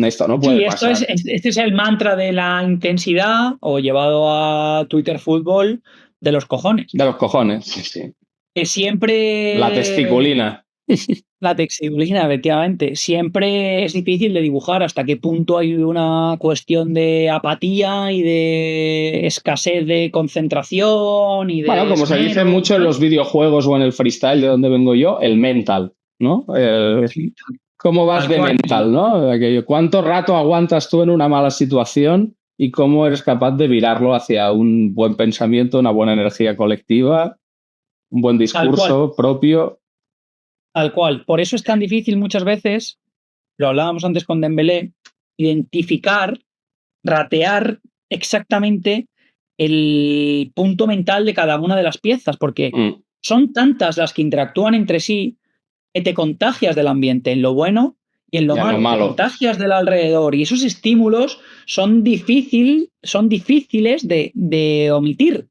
Esto no puede pasar. Este es el mantra de la intensidad, o llevado a Twitter Fútbol, de los cojones. De los cojones, sí. Que siempre... La testiculina. La testiculina, efectivamente. Siempre es difícil de dibujar hasta qué punto hay una cuestión de apatía y de escasez de concentración y de... Bueno, como se dice mucho en los videojuegos o en el freestyle de donde vengo yo, el mental, ¿no? ¿Cómo vas de mental, no? ¿Cuánto rato aguantas tú en una mala situación y cómo eres capaz de virarlo hacia un buen pensamiento, una buena energía colectiva, un buen discurso propio? Tal cual. Por eso es tan difícil muchas veces, lo hablábamos antes con Dembélé, identificar, ratear exactamente el punto mental de cada una de las piezas, porque son tantas las que interactúan entre sí que te contagias del ambiente, en lo bueno y en lo malo. Te contagias del alrededor, y esos estímulos son difíciles de omitir.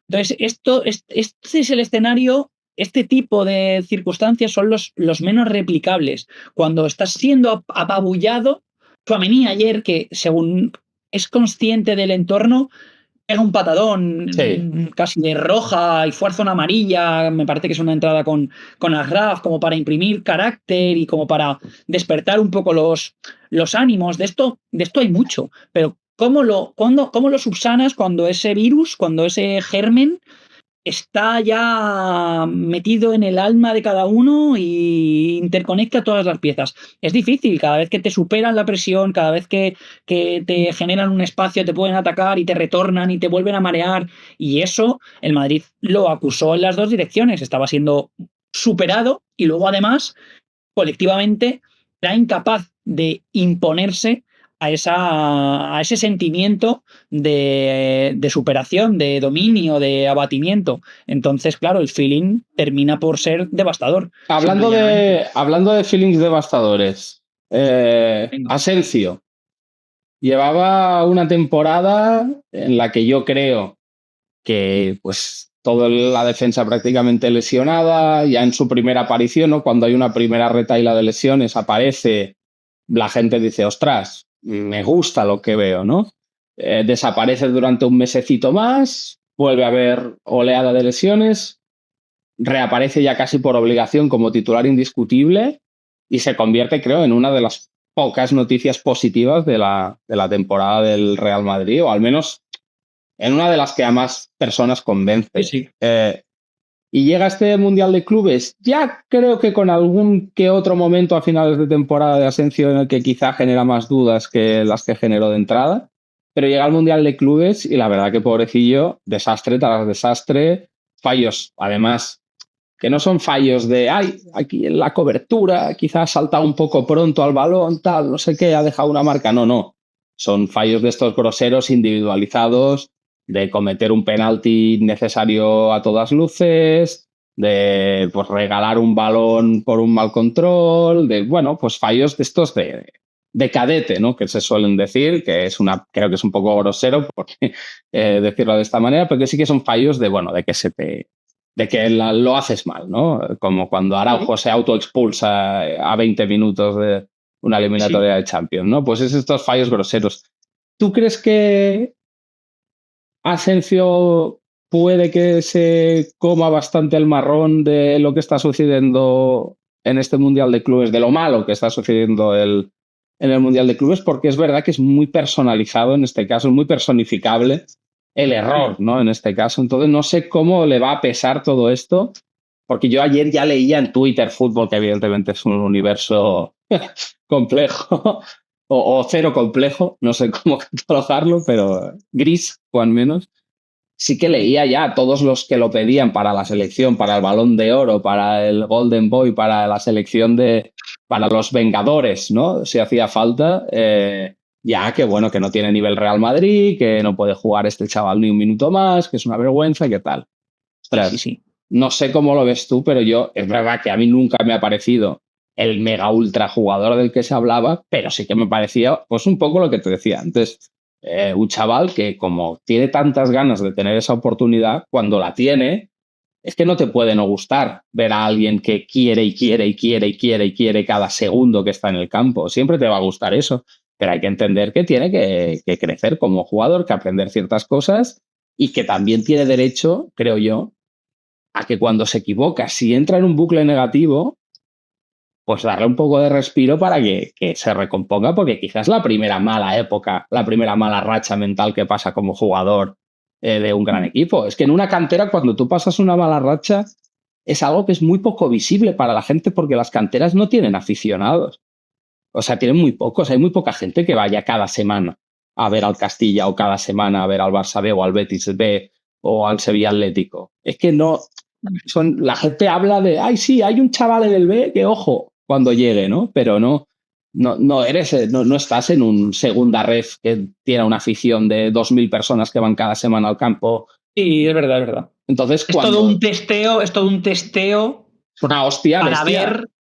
Entonces, este es el escenario. Este tipo de circunstancias son los menos replicables. Cuando estás siendo apabullado, Tchouaméni ayer, que según es consciente del entorno, pega un patadón casi de roja y fuerza una amarilla. Me parece que es una entrada con Ashraf, como para imprimir carácter y como para despertar un poco los ánimos. De esto hay mucho, pero cómo lo subsanas cuando ese virus, cuando ese germen está ya metido en el alma de cada uno y interconecta todas las piezas? Es difícil, cada vez que te superan la presión, cada vez que te generan un espacio, te pueden atacar y te retornan y te vuelven a marear. Y eso el Madrid lo acusó en las dos direcciones. Estaba siendo superado y luego además colectivamente era incapaz de imponerse a ese sentimiento de superación, de dominio, de abatimiento. Entonces, claro, el feeling termina por ser devastador. Hablando de feelings devastadores, Asensio llevaba una temporada en la que yo creo que pues toda la defensa prácticamente lesionada, ya en su primera aparición, ¿no? Cuando hay una primera retahíla de lesiones, aparece, la gente dice, ostras, me gusta lo que veo, ¿no? Desaparece durante un mesecito más, vuelve a haber oleada de lesiones, reaparece ya casi por obligación como titular indiscutible y se convierte, creo, en una de las pocas noticias positivas de la temporada del Real Madrid, o al menos en una de las que a más personas convence. Sí. Y llega este Mundial de Clubes, ya creo que con algún que otro momento a finales de temporada de Asensio en el que quizá genera más dudas que las que generó de entrada, pero llega al Mundial de Clubes y la verdad que pobrecillo, desastre tras desastre, fallos, además, que no son fallos de, ay, aquí en la cobertura quizá ha saltado un poco pronto al balón, tal, no sé qué, ha dejado una marca, no. Son fallos de estos groseros individualizados, de cometer un penalti innecesario a todas luces, de pues, regalar un balón por un mal control, de, bueno, pues fallos de estos de cadete, ¿no? Que se suelen decir, que es creo que es un poco grosero porque, decirlo de esta manera, pero que sí que son fallos de, bueno, de que lo haces mal, ¿no? Como cuando Araujo se autoexpulsa a 20 minutos de una eliminatoria de Champions, ¿no? Pues es estos fallos groseros. ¿Tú crees que Asensio puede que se coma bastante el marrón de lo que está sucediendo en este Mundial de Clubes, de lo malo que está sucediendo en el Mundial de Clubes? Porque es verdad que es muy personalizado en este caso, muy personificable el error, ¿no? En este caso. Entonces no sé cómo le va a pesar todo esto, porque yo ayer ya leía en Twitter fútbol, que evidentemente es un universo complejo, o cero complejo, no sé cómo catalogarlo, pero gris, o al menos. Sí que leía ya a todos los que lo pedían para la selección, para el Balón de Oro, para el Golden Boy, para la selección para los Vengadores, ¿no? Si hacía falta, ya que bueno, que no tiene nivel Real Madrid, que no puede jugar este chaval ni un minuto más, que es una vergüenza, ¿qué tal? Ostras, Sí. no sé cómo lo ves tú, pero es verdad que a mí nunca me ha parecido el mega ultra jugador del que se hablaba, pero sí que me parecía, pues un poco lo que te decía antes, un chaval que como tiene tantas ganas de tener esa oportunidad, cuando la tiene, es que no te puede no gustar ver a alguien que quiere y quiere y quiere y quiere y quiere cada segundo que está en el campo. Siempre te va a gustar eso, pero hay que entender que tiene que crecer como jugador, que aprender ciertas cosas y que también tiene derecho, creo yo, a que cuando se equivoca, si entra en un bucle negativo, pues darle un poco de respiro para que se recomponga, porque quizás la primera mala época, la primera mala racha mental que pasa como jugador de un gran equipo. Es que en una cantera, cuando tú pasas una mala racha, es algo que es muy poco visible para la gente porque las canteras no tienen aficionados. O sea, tienen muy pocos. Hay muy poca gente que vaya cada semana a ver al Castilla o cada semana a ver al Barça B o al Betis B o al Sevilla Atlético. Es que no, la gente habla de, ay, sí, hay un chaval en el B que, ojo, cuando llegue, ¿no? Pero no estás en un segunda ref que tiene una afición de 2.000 personas que van cada semana al campo. Sí, es verdad, es verdad. Entonces, es todo un testeo es una hostia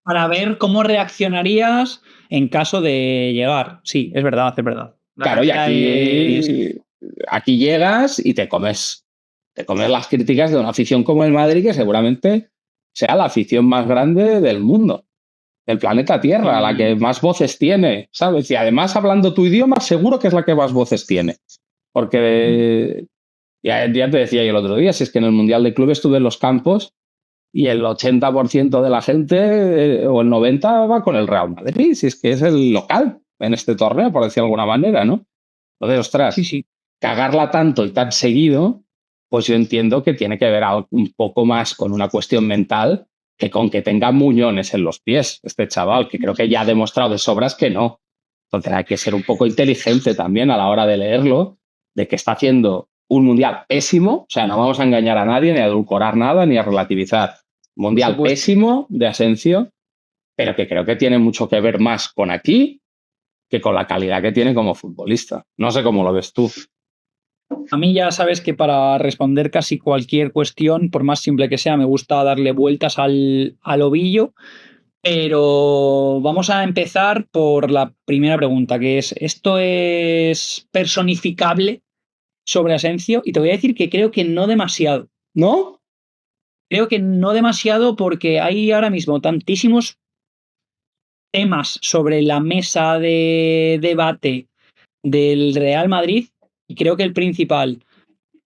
para ver cómo reaccionarías en caso de llegar. Sí, es verdad, es verdad. Claro, y aquí llegas y te comes las críticas de una afición como el Madrid, que seguramente sea la afición más grande del mundo, del planeta Tierra, la que más voces tiene, ¿sabes? Y además, hablando tu idioma, seguro que es la que más voces tiene. Porque ya te decía yo el otro día, si es que en el Mundial de Clubes estuve en los campos y el 80% de la gente, o el 90%, va con el Real Madrid, si es que es el local en este torneo, por decir de alguna manera, ¿no? Entonces, ostras, Sí. cagarla tanto y tan seguido, pues yo entiendo que tiene que ver un poco más con una cuestión mental que con que tenga muñones en los pies este chaval, que creo que ya ha demostrado de sobras que no. Entonces hay que ser un poco inteligente también a la hora de leerlo, de que está haciendo un mundial pésimo, o sea, no vamos a engañar a nadie, ni a edulcorar nada, ni a relativizar. Mundial pésimo de Asensio, pero que creo que tiene mucho que ver más con aquí que con la calidad que tiene como futbolista. No sé cómo lo ves tú. A mí ya sabes que para responder casi cualquier cuestión, por más simple que sea, me gusta darle vueltas al ovillo. Pero vamos a empezar por la primera pregunta, que es, ¿esto es personificable sobre Asensio? Y te voy a decir que creo que no demasiado. ¿No? Creo que no demasiado porque hay ahora mismo tantísimos temas sobre la mesa de debate del Real Madrid y creo que el principal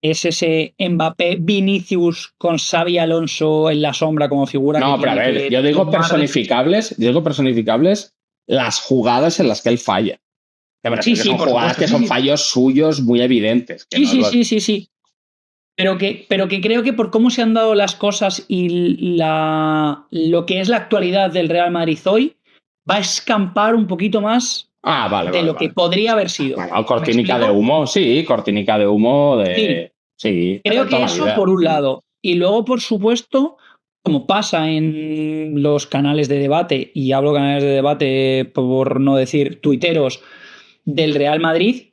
es ese Mbappé Vinicius con Xavi Alonso en la sombra como figura que No, pero a tiene ver, que yo digo tomar. personificables las jugadas en las que él falla. Sí, Que son por jugadas supuesto. que son fallos suyos muy evidentes. Que no Sí. Pero que creo que por cómo se han dado las cosas y lo que es la actualidad del Real Madrid hoy, va a escampar un poquito más de lo que podría haber sido. Bueno, cortinica de humo, sí, cortinica de humo de... Sí, creo que eso por un lado. Y luego, por supuesto, como pasa en los canales de debate, y hablo canales de debate por no decir tuiteros, del Real Madrid,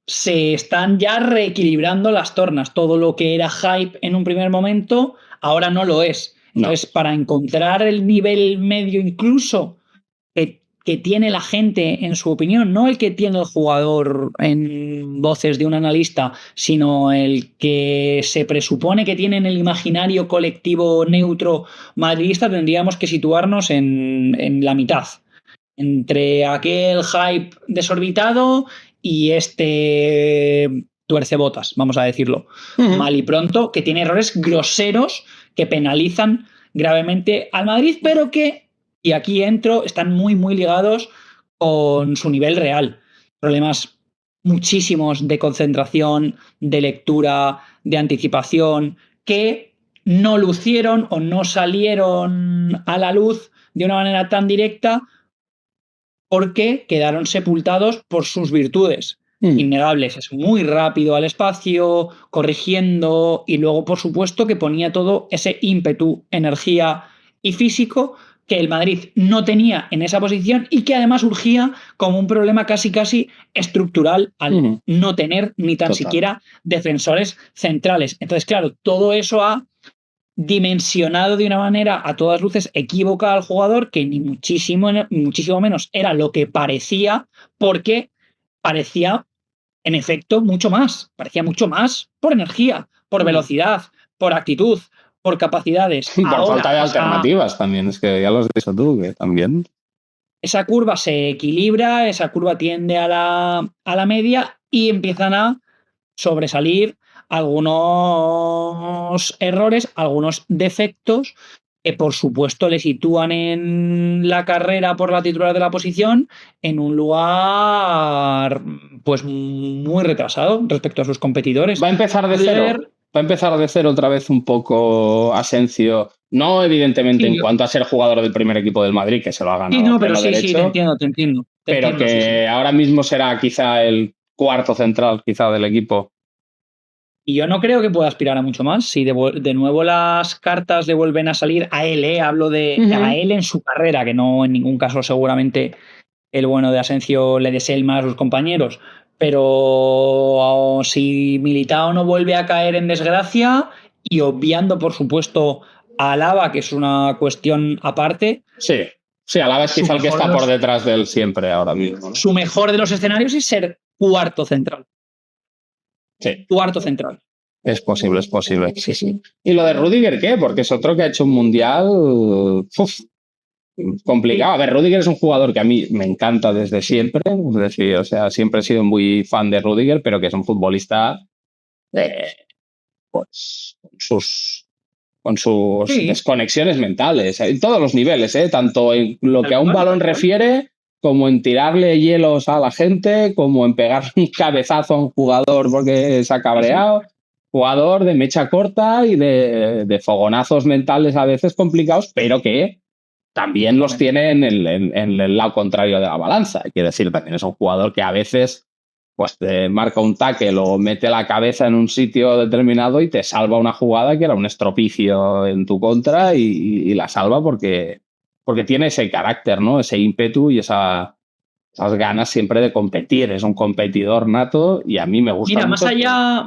se están ya reequilibrando las tornas. Todo lo que era hype en un primer momento, ahora no lo es. Entonces, para encontrar el nivel medio incluso que tiene la gente en su opinión, no el que tiene el jugador en voces de un analista, sino el que se presupone que tiene en el imaginario colectivo neutro madridista, tendríamos que situarnos en la mitad. Entre aquel hype desorbitado y este tuercebotas, vamos a decirlo, mal y pronto, que tiene errores groseros que penalizan gravemente al Madrid, pero que, y aquí entro, están muy ligados con su nivel real. Problemas muchísimos de concentración, de lectura, de anticipación, que no lucieron o no salieron a la luz de una manera tan directa porque quedaron sepultados por sus virtudes innegables. Es muy rápido al espacio, corrigiendo y luego, por supuesto, que ponía todo ese ímpetu, energía y físico que el Madrid no tenía en esa posición y que además urgía como un problema casi estructural al no tener ni tan siquiera defensores centrales. Entonces, claro, todo eso ha dimensionado de una manera a todas luces equivocada al jugador que ni muchísimo menos era lo que parecía, porque parecía en efecto parecía mucho más por energía, por velocidad, por actitud, por capacidades. Por falta de alternativas también, es que ya lo has dicho tú, que también. Esa curva se equilibra, esa curva tiende a la media y empiezan a sobresalir algunos errores, algunos defectos que por supuesto le sitúan en la carrera por la titular de la posición en un lugar pues muy retrasado respecto a sus competidores. Va a empezar de cero. Va a empezar de cero otra vez un poco Asensio. No, evidentemente, en cuanto a ser jugador del primer equipo del Madrid, que se lo ha ganado. Sí, no, pero sí, te entiendo. Pero que ahora mismo será quizá el cuarto central quizá del equipo. Y yo no creo que pueda aspirar a mucho más. Si de nuevo las cartas le vuelven a salir a él, hablo de a él en su carrera, que no en ningún caso seguramente el bueno de Asensio le desee el mal a sus compañeros. Pero si Militao no vuelve a caer en desgracia y obviando, por supuesto, a Alaba, que es una cuestión aparte. Sí, Alaba es quizá el que está por detrás de él siempre ahora mismo, ¿no? Su mejor de los escenarios es ser cuarto central. Sí. Cuarto central. Es posible. Sí. ¿Y lo de Rudiger qué? Porque es otro que ha hecho un mundial complicado. A ver, Rudiger es un jugador que a mí me encanta desde siempre. Es decir, o sea, siempre he sido muy fan de Rudiger, pero que es un futbolista pues con sus desconexiones mentales, en todos los niveles, tanto en lo que a un balón refiere como en tirarle hielos a la gente, como en pegarle un cabezazo a un jugador porque se ha cabreado. Jugador de mecha corta y de fogonazos mentales a veces complicados, pero que también los tiene en el lado contrario de la balanza. Quiero decir, también es un jugador que a veces pues te marca un tackle o mete la cabeza en un sitio determinado y te salva una jugada que era un estropicio en tu contra y la salva porque tiene ese carácter, ¿no? Ese ímpetu y esas ganas siempre de competir. Es un competidor nato y a mí me gusta Mira, mucho.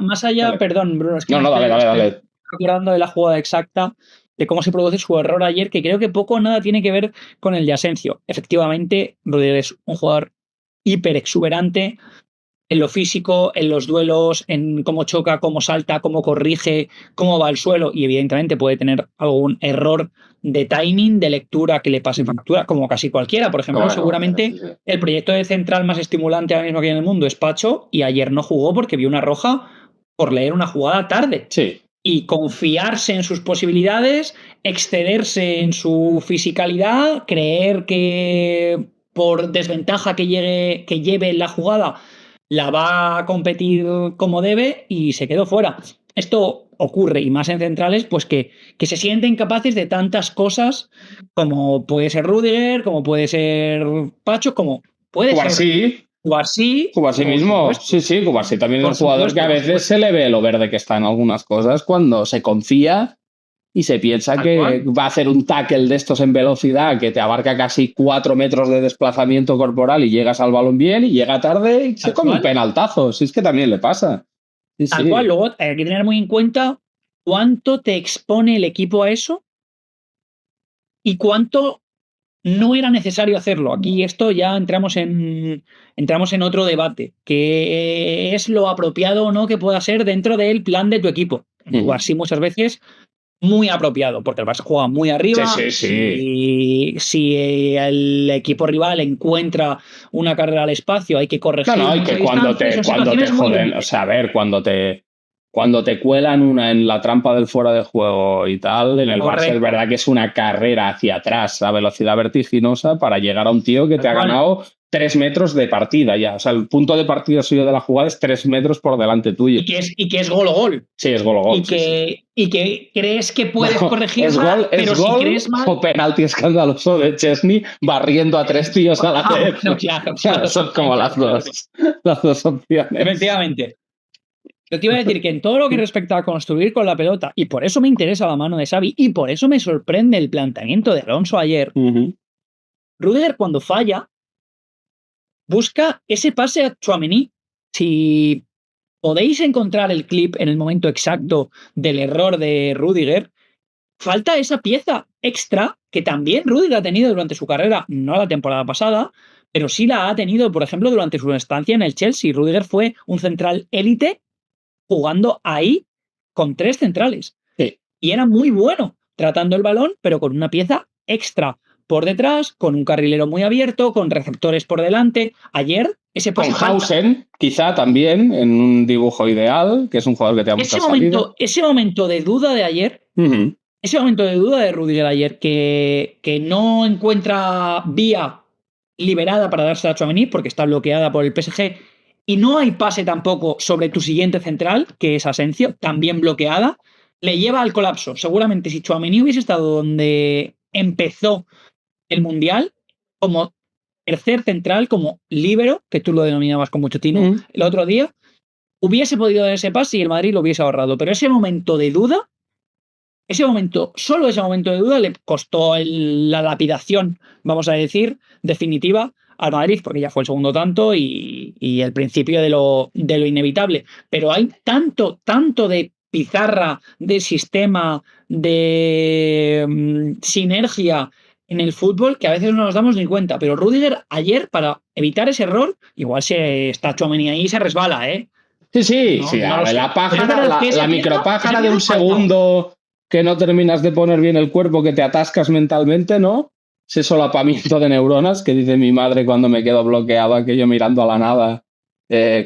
más allá, Dale. perdón, Bruno, es que No, dale. Recordando de la jugada exacta, de cómo se produce su error ayer, que creo que poco o nada tiene que ver con el de Asensio. Efectivamente, Rudiger es un jugador hiper exuberante en lo físico, en los duelos, en cómo choca, cómo salta, cómo corrige, cómo va al suelo y evidentemente puede tener algún error de timing, de lectura que le pase factura, como casi cualquiera. Por ejemplo, seguramente el proyecto de central más estimulante ahora mismo que hay en el mundo es Pacho y ayer no jugó porque vio una roja por leer una jugada tarde. Sí. Y confiarse en sus posibilidades, excederse en su fisicalidad, creer que por desventaja que lleve la jugada la va a competir como debe y se quedó fuera. Esto ocurre, y más en centrales, pues que se sienten capaces de tantas cosas como puede ser Rudiger, como puede ser Pacho, como puede ser Cubarsí. Cubarsí mismo, sí, Cubarsí también es un jugador que a veces se le ve lo verde que está en algunas cosas cuando se confía y se piensa que va a hacer un tackle de estos en velocidad que te abarca casi 4 metros de desplazamiento corporal y llegas al balón bien y llega tarde y se come un penaltazo. Si es que también le pasa. Tal cual, luego hay que tener muy en cuenta cuánto te expone el equipo a eso y cuánto no era necesario hacerlo. Aquí esto ya entramos en otro debate, que es lo apropiado o no que pueda ser dentro del plan de tu equipo. Jugar sí muchas veces muy apropiado, porque el Barça juega muy arriba. Sí. Si el equipo rival encuentra una carrera al espacio, hay que corregir. No, y que cuando te joden, o sea, a ver, cuando te cuelan una en la trampa del fuera de juego y tal, en el Barça es verdad que es una carrera hacia atrás a velocidad vertiginosa para llegar a un tío que te ha ganado 3 metros de partida ya. O sea, el punto de partida suyo de la jugada es 3 metros por delante tuyo. Y que es gol o gol. Sí, es gol o gol. Y que crees que puedes corregirla, pero si crees mal... o penalti escandaloso de Chesney barriendo a 3 tíos a la vez. Claro. Son como las dos opciones. Efectivamente. Yo te iba a decir que en todo lo que respecta a construir con la pelota, y por eso me interesa la mano de Xavi, y por eso me sorprende el planteamiento de Alonso ayer, Rudiger cuando falla busca ese pase a Tchouaméni. Si podéis encontrar el clip en el momento exacto del error de Rudiger, falta esa pieza extra que también Rudiger ha tenido durante su carrera, no la temporada pasada, pero sí la ha tenido, por ejemplo, durante su estancia en el Chelsea. Rudiger fue un central élite jugando ahí con 3 centrales. Sí. Y era muy bueno tratando el balón, pero con una pieza extra por detrás, con un carrilero muy abierto, con receptores por delante. Ayer ese pase con Hausen, quizá también, en un dibujo ideal, que es un jugador que te da mucha salida. Ese momento de duda de ayer, ese momento de duda de Rudiger ayer, que no encuentra vía liberada para darse a Tchouaméni porque está bloqueada por el PSG, y no hay pase tampoco sobre tu siguiente central, que es Asensio, también bloqueada, le lleva al colapso. Seguramente si Tchouaméni hubiese estado donde empezó el Mundial, como tercer central, como líbero, que tú lo denominabas con mucho tino el otro día, hubiese podido dar ese pase y el Madrid lo hubiese ahorrado. Pero ese momento de duda, solo ese momento de duda le costó la lapidación, vamos a decir, definitiva al Madrid, porque ya fue el segundo tanto y el principio de lo inevitable. Pero hay tanto de pizarra, de sistema, de sinergia en el fútbol que a veces no nos damos ni cuenta. Pero Rudiger ayer, para evitar ese error, igual se está Tchouaméni ahí y se resbala, ¿eh? Sí, la pájara, la micropájara de un segundo que no terminas de poner bien el cuerpo, que te atascas mentalmente, ¿no? Ese solapamiento de neuronas que dice mi madre cuando me quedo bloqueado aquello mirando a la nada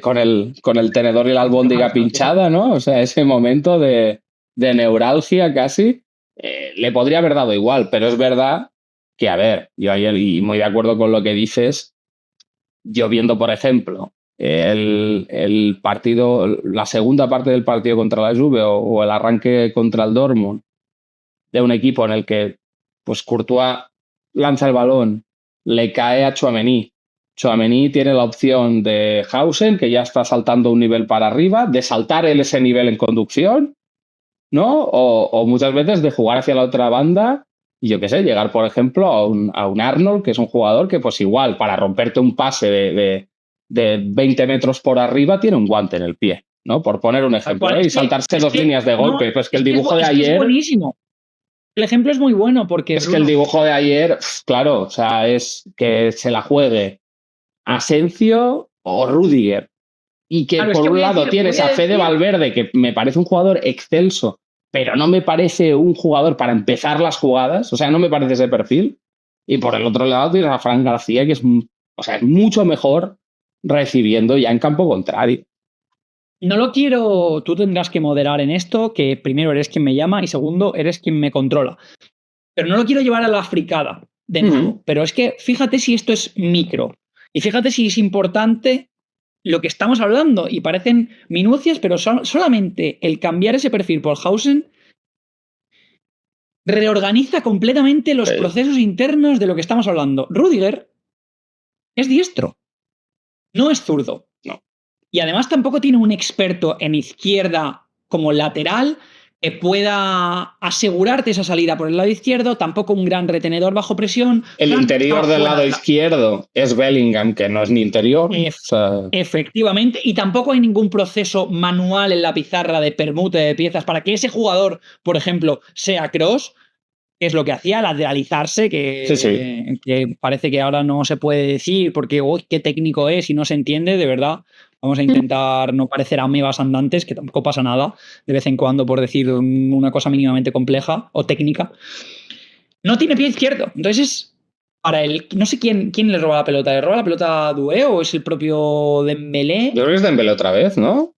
con el tenedor y la albóndiga pinchada, ¿no? O sea, ese momento de neuralgia casi le podría haber dado igual, pero es verdad que, a ver, yo ayer, y muy de acuerdo con lo que dices, yo viendo, por ejemplo, el partido, la segunda parte del partido contra la Juve o el arranque contra el Dortmund, de un equipo en el que pues Courtois lanza el balón, le cae a Tchouaméni. Tchouaméni tiene la opción de Hausen, que ya está saltando un nivel para arriba, de saltar él ese nivel en conducción, ¿no? O muchas veces de jugar hacia la otra banda y yo qué sé, llegar, por ejemplo, a un Arnold, que es un jugador que pues igual para romperte un pase de 20 metros por arriba tiene un guante en el pie, ¿no? Por poner un ejemplo, ¿eh? Y saltarse dos líneas de golpe. Pues que el dibujo de ayer... Es buenísimo. El ejemplo es muy bueno porque... Es que el dibujo de ayer, claro, o sea, es que se la juegue Asensio o Rudiger. Y que por un lado tienes a Fede Valverde, que me parece un jugador excelso, pero no me parece un jugador para empezar las jugadas, o sea, no me parece ese perfil. Y por el otro lado tienes a Fran García, que es mucho mejor recibiendo ya en campo contrario. No lo quiero, tú tendrás que moderar en esto, que primero eres quien me llama y segundo eres quien me controla. Pero no lo quiero llevar a la fricada de nuevo. Pero es que fíjate si esto es micro y fíjate si es importante lo que estamos hablando y parecen minucias, pero solamente el cambiar ese perfil por Hausen reorganiza completamente los procesos internos de lo que estamos hablando. Rudiger es diestro, no es zurdo. No. Y además tampoco tiene un experto en izquierda como lateral que pueda asegurarte esa salida por el lado izquierdo, tampoco un gran retenedor bajo presión. El interior del lado izquierdo es Bellingham, que no es ni interior. Efectivamente, y tampoco hay ningún proceso manual en la pizarra de permuta de piezas para que ese jugador, por ejemplo, sea Kroos, que es lo que hacía, lateralizarse, que parece que ahora no se puede decir porque qué técnico es y no se entiende, de verdad. Vamos a intentar no parecer amebas andantes, que tampoco pasa nada, de vez en cuando, por decir una cosa mínimamente compleja o técnica. No tiene pie izquierdo. Entonces, para él, no sé quién le roba la pelota. ¿Le roba la pelota a Doué o es el propio Dembélé? Yo creo que es Dembélé otra vez, ¿no?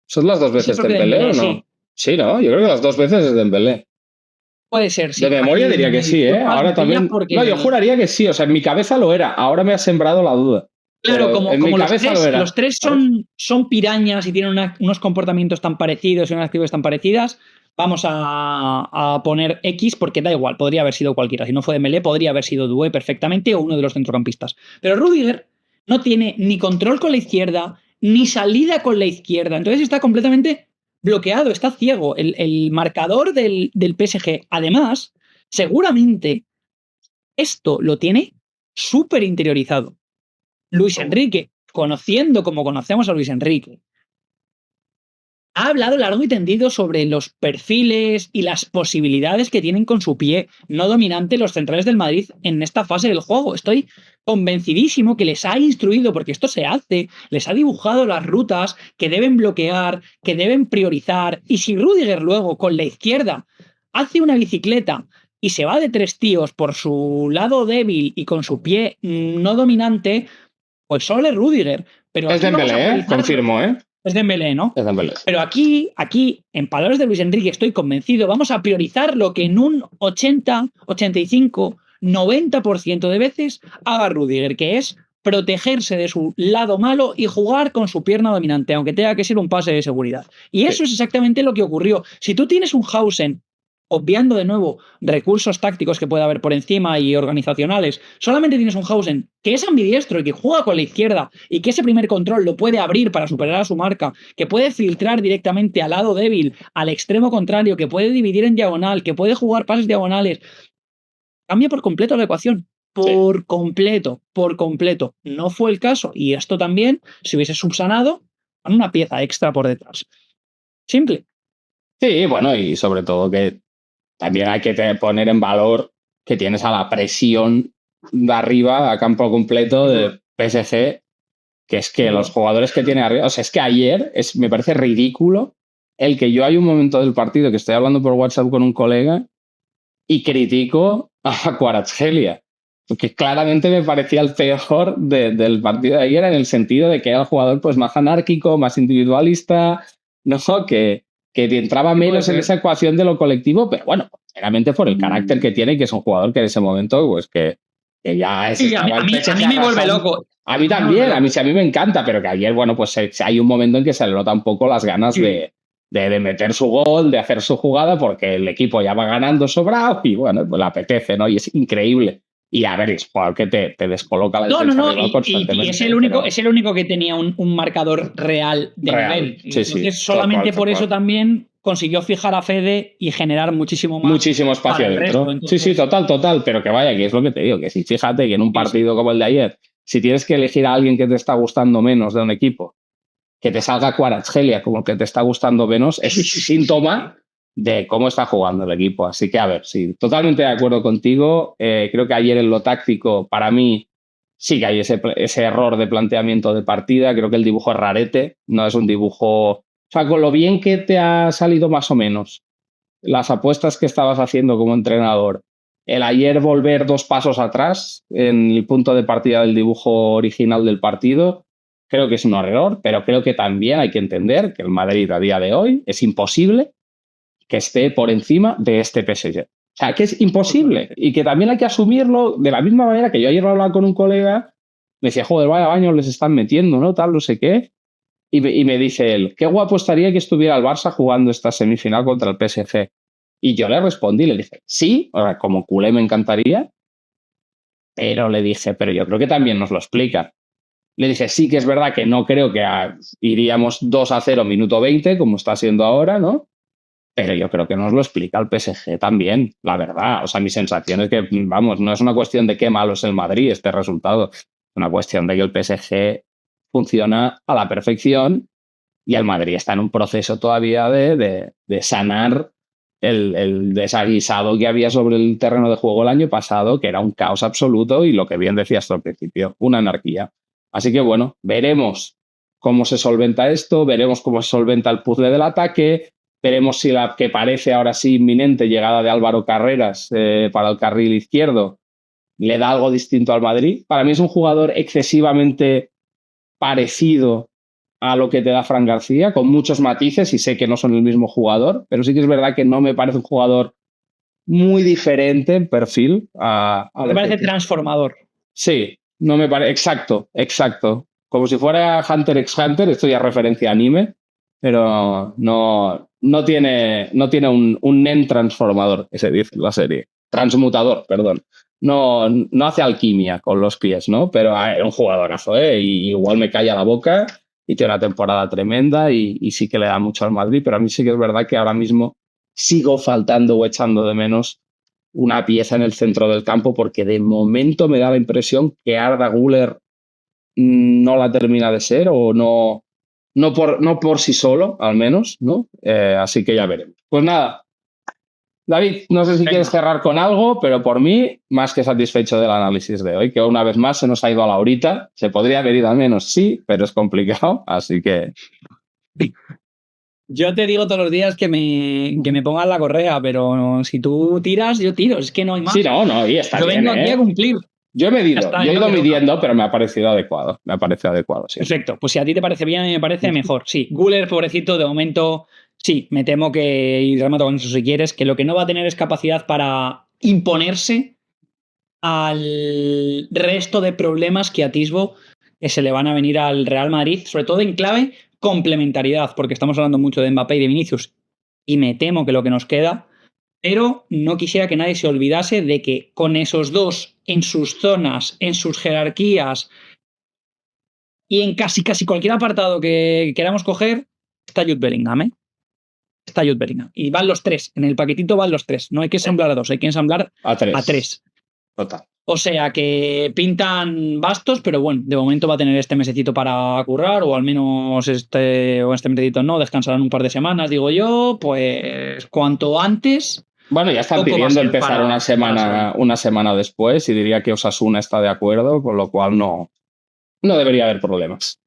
¿Son las dos veces Dembélé o no? Sí, ¿no? Yo creo que las dos veces es Dembélé. Puede ser, sí. De memoria diría que sí, ¿eh? Ahora también... No, yo juraría que sí. O sea, en mi cabeza lo era. Ahora me ha sembrado la duda. Claro, como los tres son pirañas y tienen unos comportamientos tan parecidos y unas actitudes tan parecidas, vamos a poner X porque da igual, podría haber sido cualquiera. Si no fue Dembélé, podría haber sido Doué perfectamente o uno de los centrocampistas. Pero Rudiger no tiene ni control con la izquierda, ni salida con la izquierda. Entonces está completamente bloqueado, está ciego. El marcador del PSG, además, seguramente esto lo tiene súper interiorizado. Luis Enrique, conociendo como conocemos a Luis Enrique, ha hablado largo y tendido sobre los perfiles y las posibilidades que tienen con su pie no dominante los centrales del Madrid en esta fase del juego. Estoy convencidísimo que les ha instruido, porque esto se hace, les ha dibujado las rutas que deben bloquear, que deben priorizar, y si Rudiger luego con la izquierda hace una bicicleta y se va de tres tíos por su lado débil y con su pie no dominante, pues solo es Rudiger. Pero es Dembélé, confirmo, ¿eh? Es Dembélé, ¿no? Es Dembélé. Pero aquí, en palabras de Luis Enrique, estoy convencido, vamos a priorizar lo que en un 80, 85, 90% de veces haga Rudiger, que es protegerse de su lado malo y jugar con su pierna dominante, aunque tenga que ser un pase de seguridad. Y eso es exactamente lo que ocurrió. Si tú tienes un Hausen, obviando de nuevo recursos tácticos que pueda haber por encima y organizacionales, solamente tienes un Hausen que es ambidiestro y que juega con la izquierda y que ese primer control lo puede abrir para superar a su marca, que puede filtrar directamente al lado débil, al extremo contrario, que puede dividir en diagonal, que puede jugar pases diagonales, cambia por completo la ecuación. Por completo. No fue el caso. Y esto también, si hubiese subsanado, con una pieza extra por detrás. Simple. Sí, bueno, y sobre todo que también hay que poner en valor que tienes a la presión de arriba, a campo completo de PSG, que es que los jugadores que tiene arriba... O sea, es que ayer me parece ridículo el que yo hay un momento del partido que estoy hablando por WhatsApp con un colega y critico a Kvaratskhelia, porque claramente me parecía el peor del partido de ayer en el sentido de que era el jugador pues más anárquico, más individualista, ¿no? Que entraba menos en esa ecuación de lo colectivo, pero bueno, meramente por el carácter que tiene, que es un jugador que en ese momento, pues que que ya Sí, a mí me vuelve loco. A mí también, a mí me encanta, pero que ayer, bueno, pues hay un momento en que se le nota un poco las ganas de meter su gol, de hacer su jugada, porque el equipo ya va ganando sobrado y, bueno, pues le apetece, ¿no? Y es increíble. Y a ver, es jugador que te descoloca la defensa rival constantemente. Y es el único que tenía un marcador real de nivel. Sí, entonces, solamente por eso también consiguió fijar a Fede y generar muchísimo espacio dentro. Sí, total. Pero que vaya, que es lo que te digo, que si fíjate que en un partido como el de ayer, si tienes que elegir a alguien que te está gustando menos de un equipo, que te salga Kvaratskhelia como que te está gustando menos, es síntoma de cómo está jugando el equipo. Así que, a ver, sí, totalmente de acuerdo contigo. Creo que ayer en lo táctico, para mí, sí que hay ese error de planteamiento de partida. Creo que el dibujo es rarete, no es un dibujo... O sea, con lo bien que te ha salido más o menos, las apuestas que estabas haciendo como entrenador, el ayer volver 2 pasos atrás en el punto de partida del dibujo original del partido, creo que es un error, pero creo que también hay que entender que el Madrid a día de hoy es imposible que esté por encima de este PSG. O sea, que es imposible y que también hay que asumirlo de la misma manera que yo ayer hablaba con un colega, me decía, joder, vaya baño les están metiendo, ¿no? Tal, no sé qué. Y me dice él, qué guapo estaría que estuviera el Barça jugando esta semifinal contra el PSG. Y yo le respondí, le dije, sí, como culé me encantaría, pero le dije, pero yo creo que también nos lo explica. Le dije, sí que es verdad que no creo que iríamos 2-0 minuto 20, como está siendo ahora, ¿no? Pero yo creo que nos lo explica el PSG también, la verdad. O sea, mi sensación es que, vamos, no es una cuestión de qué malo es el Madrid este resultado. Es una cuestión de que el PSG funciona a la perfección y el Madrid está en un proceso todavía de sanar el desaguisado que había sobre el terreno de juego el año pasado, que era un caos absoluto y lo que bien decías al principio, una anarquía. Así que bueno, veremos cómo se solventa esto, veremos cómo se solventa el puzzle del ataque, veremos si la que parece ahora sí inminente llegada de Álvaro Carreras para el carril izquierdo le da algo distinto al Madrid. Para mí es un jugador excesivamente parecido a lo que te da Fran García, con muchos matices, y sé que no son el mismo jugador, pero sí que es verdad que no me parece un jugador muy diferente en perfil me parece transformador. Sí, no me parece... Exacto. Como si fuera Hunter x Hunter, esto ya es referencia a anime, pero no tiene un nen transformador, ese dice la serie. Transmutador, perdón. No hace alquimia con los pies, ¿no? Pero es un jugadorazo, ¿eh? Y igual me calla la boca y tiene una temporada tremenda y sí que le da mucho al Madrid, pero a mí sí que es verdad que ahora mismo sigo faltando o echando de menos una pieza en el centro del campo porque de momento me da la impresión que Arda Güler no la termina de ser o no por sí solo, al menos, ¿no? Así que ya veremos. Pues nada, David, no sé si quieres cerrar con algo, pero por mí, más que satisfecho del análisis de hoy, que una vez más se nos ha ido a la horita. Se podría haber ido al menos, sí, pero es complicado, así que... Yo te digo todos los días que me pongas la correa, pero si tú tiras, yo tiro. Es que no hay más. Sí, no, y está bien, vengo aquí a cumplir. Yo he ido midiendo, pero me ha parecido adecuado. Sí. Perfecto. Pues si a ti te parece bien, a mí me parece mejor. Sí, Güler, pobrecito, de momento, sí, me temo que, y remato con eso si quieres, que lo que no va a tener es capacidad para imponerse al resto de problemas que atisbo que se le van a venir al Real Madrid, sobre todo en clave complementariedad, porque estamos hablando mucho de Mbappé y de Vinicius, y me temo que lo que nos queda, pero no quisiera que nadie se olvidase de que con esos dos en sus zonas, en sus jerarquías y en casi cualquier apartado que queramos coger, está Jude Bellingham, ¿eh? Está Jude Bellingham. Y van los tres, en el paquetito van los tres. No hay que ensamblar a dos, hay que ensamblar a tres. Total. O sea que pintan bastos, pero bueno, de momento va a tener este mesecito para currar, o al menos este mesecito no, descansarán un par de semanas, digo yo, pues cuanto antes. Bueno, ya están pidiendo empezar una semana después y diría que Osasuna está de acuerdo, con lo cual no debería haber problemas.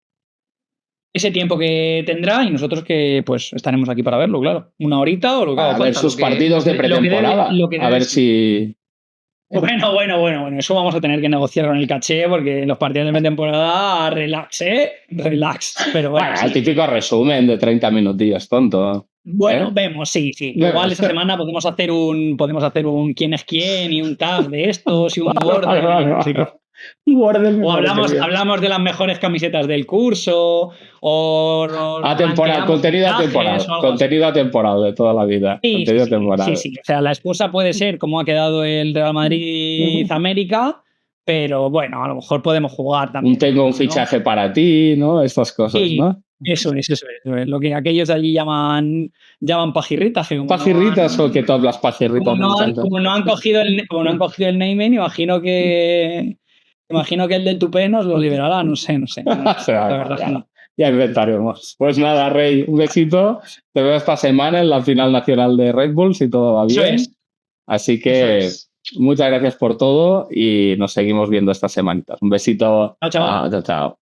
Ese tiempo que tendrá y nosotros que pues estaremos aquí para verlo, claro. Una horita o lo que haga falta. A ver sus partidos de pretemporada. A ver si... Bueno, eso vamos a tener que negociar con el caché porque los partidos de pretemporada, relax, relax. Pero bueno, el típico resumen de 30 minutillos, tonto. Bueno, vemos, sí. Vemos. Igual esta semana podemos hacer un quién es quién y un tag de estos y un Wordle. Así que... O hablamos de las mejores camisetas del curso, o contenido atemporal de toda la vida. Sí. O sea, la excusa puede ser cómo ha quedado el Real Madrid América, pero bueno, a lo mejor podemos jugar también. Tengo un fichaje para ti, ¿no? Estas cosas, sí, ¿no? Eso es. Lo que aquellos de allí llaman pajirritas. ¿Pajirritas o que tú hablas pajirritas? Como no han cogido el naming, imagino que el del tupé nos lo liberará, no sé. La verdad es que no. Ya inventaremos. Pues nada, Rey, un besito. Te veo esta semana en la final nacional de Red Bull, si todo va bien. Eso es. Así que muchas gracias por todo y nos seguimos viendo estas semanitas. Un besito. Chao. Chao.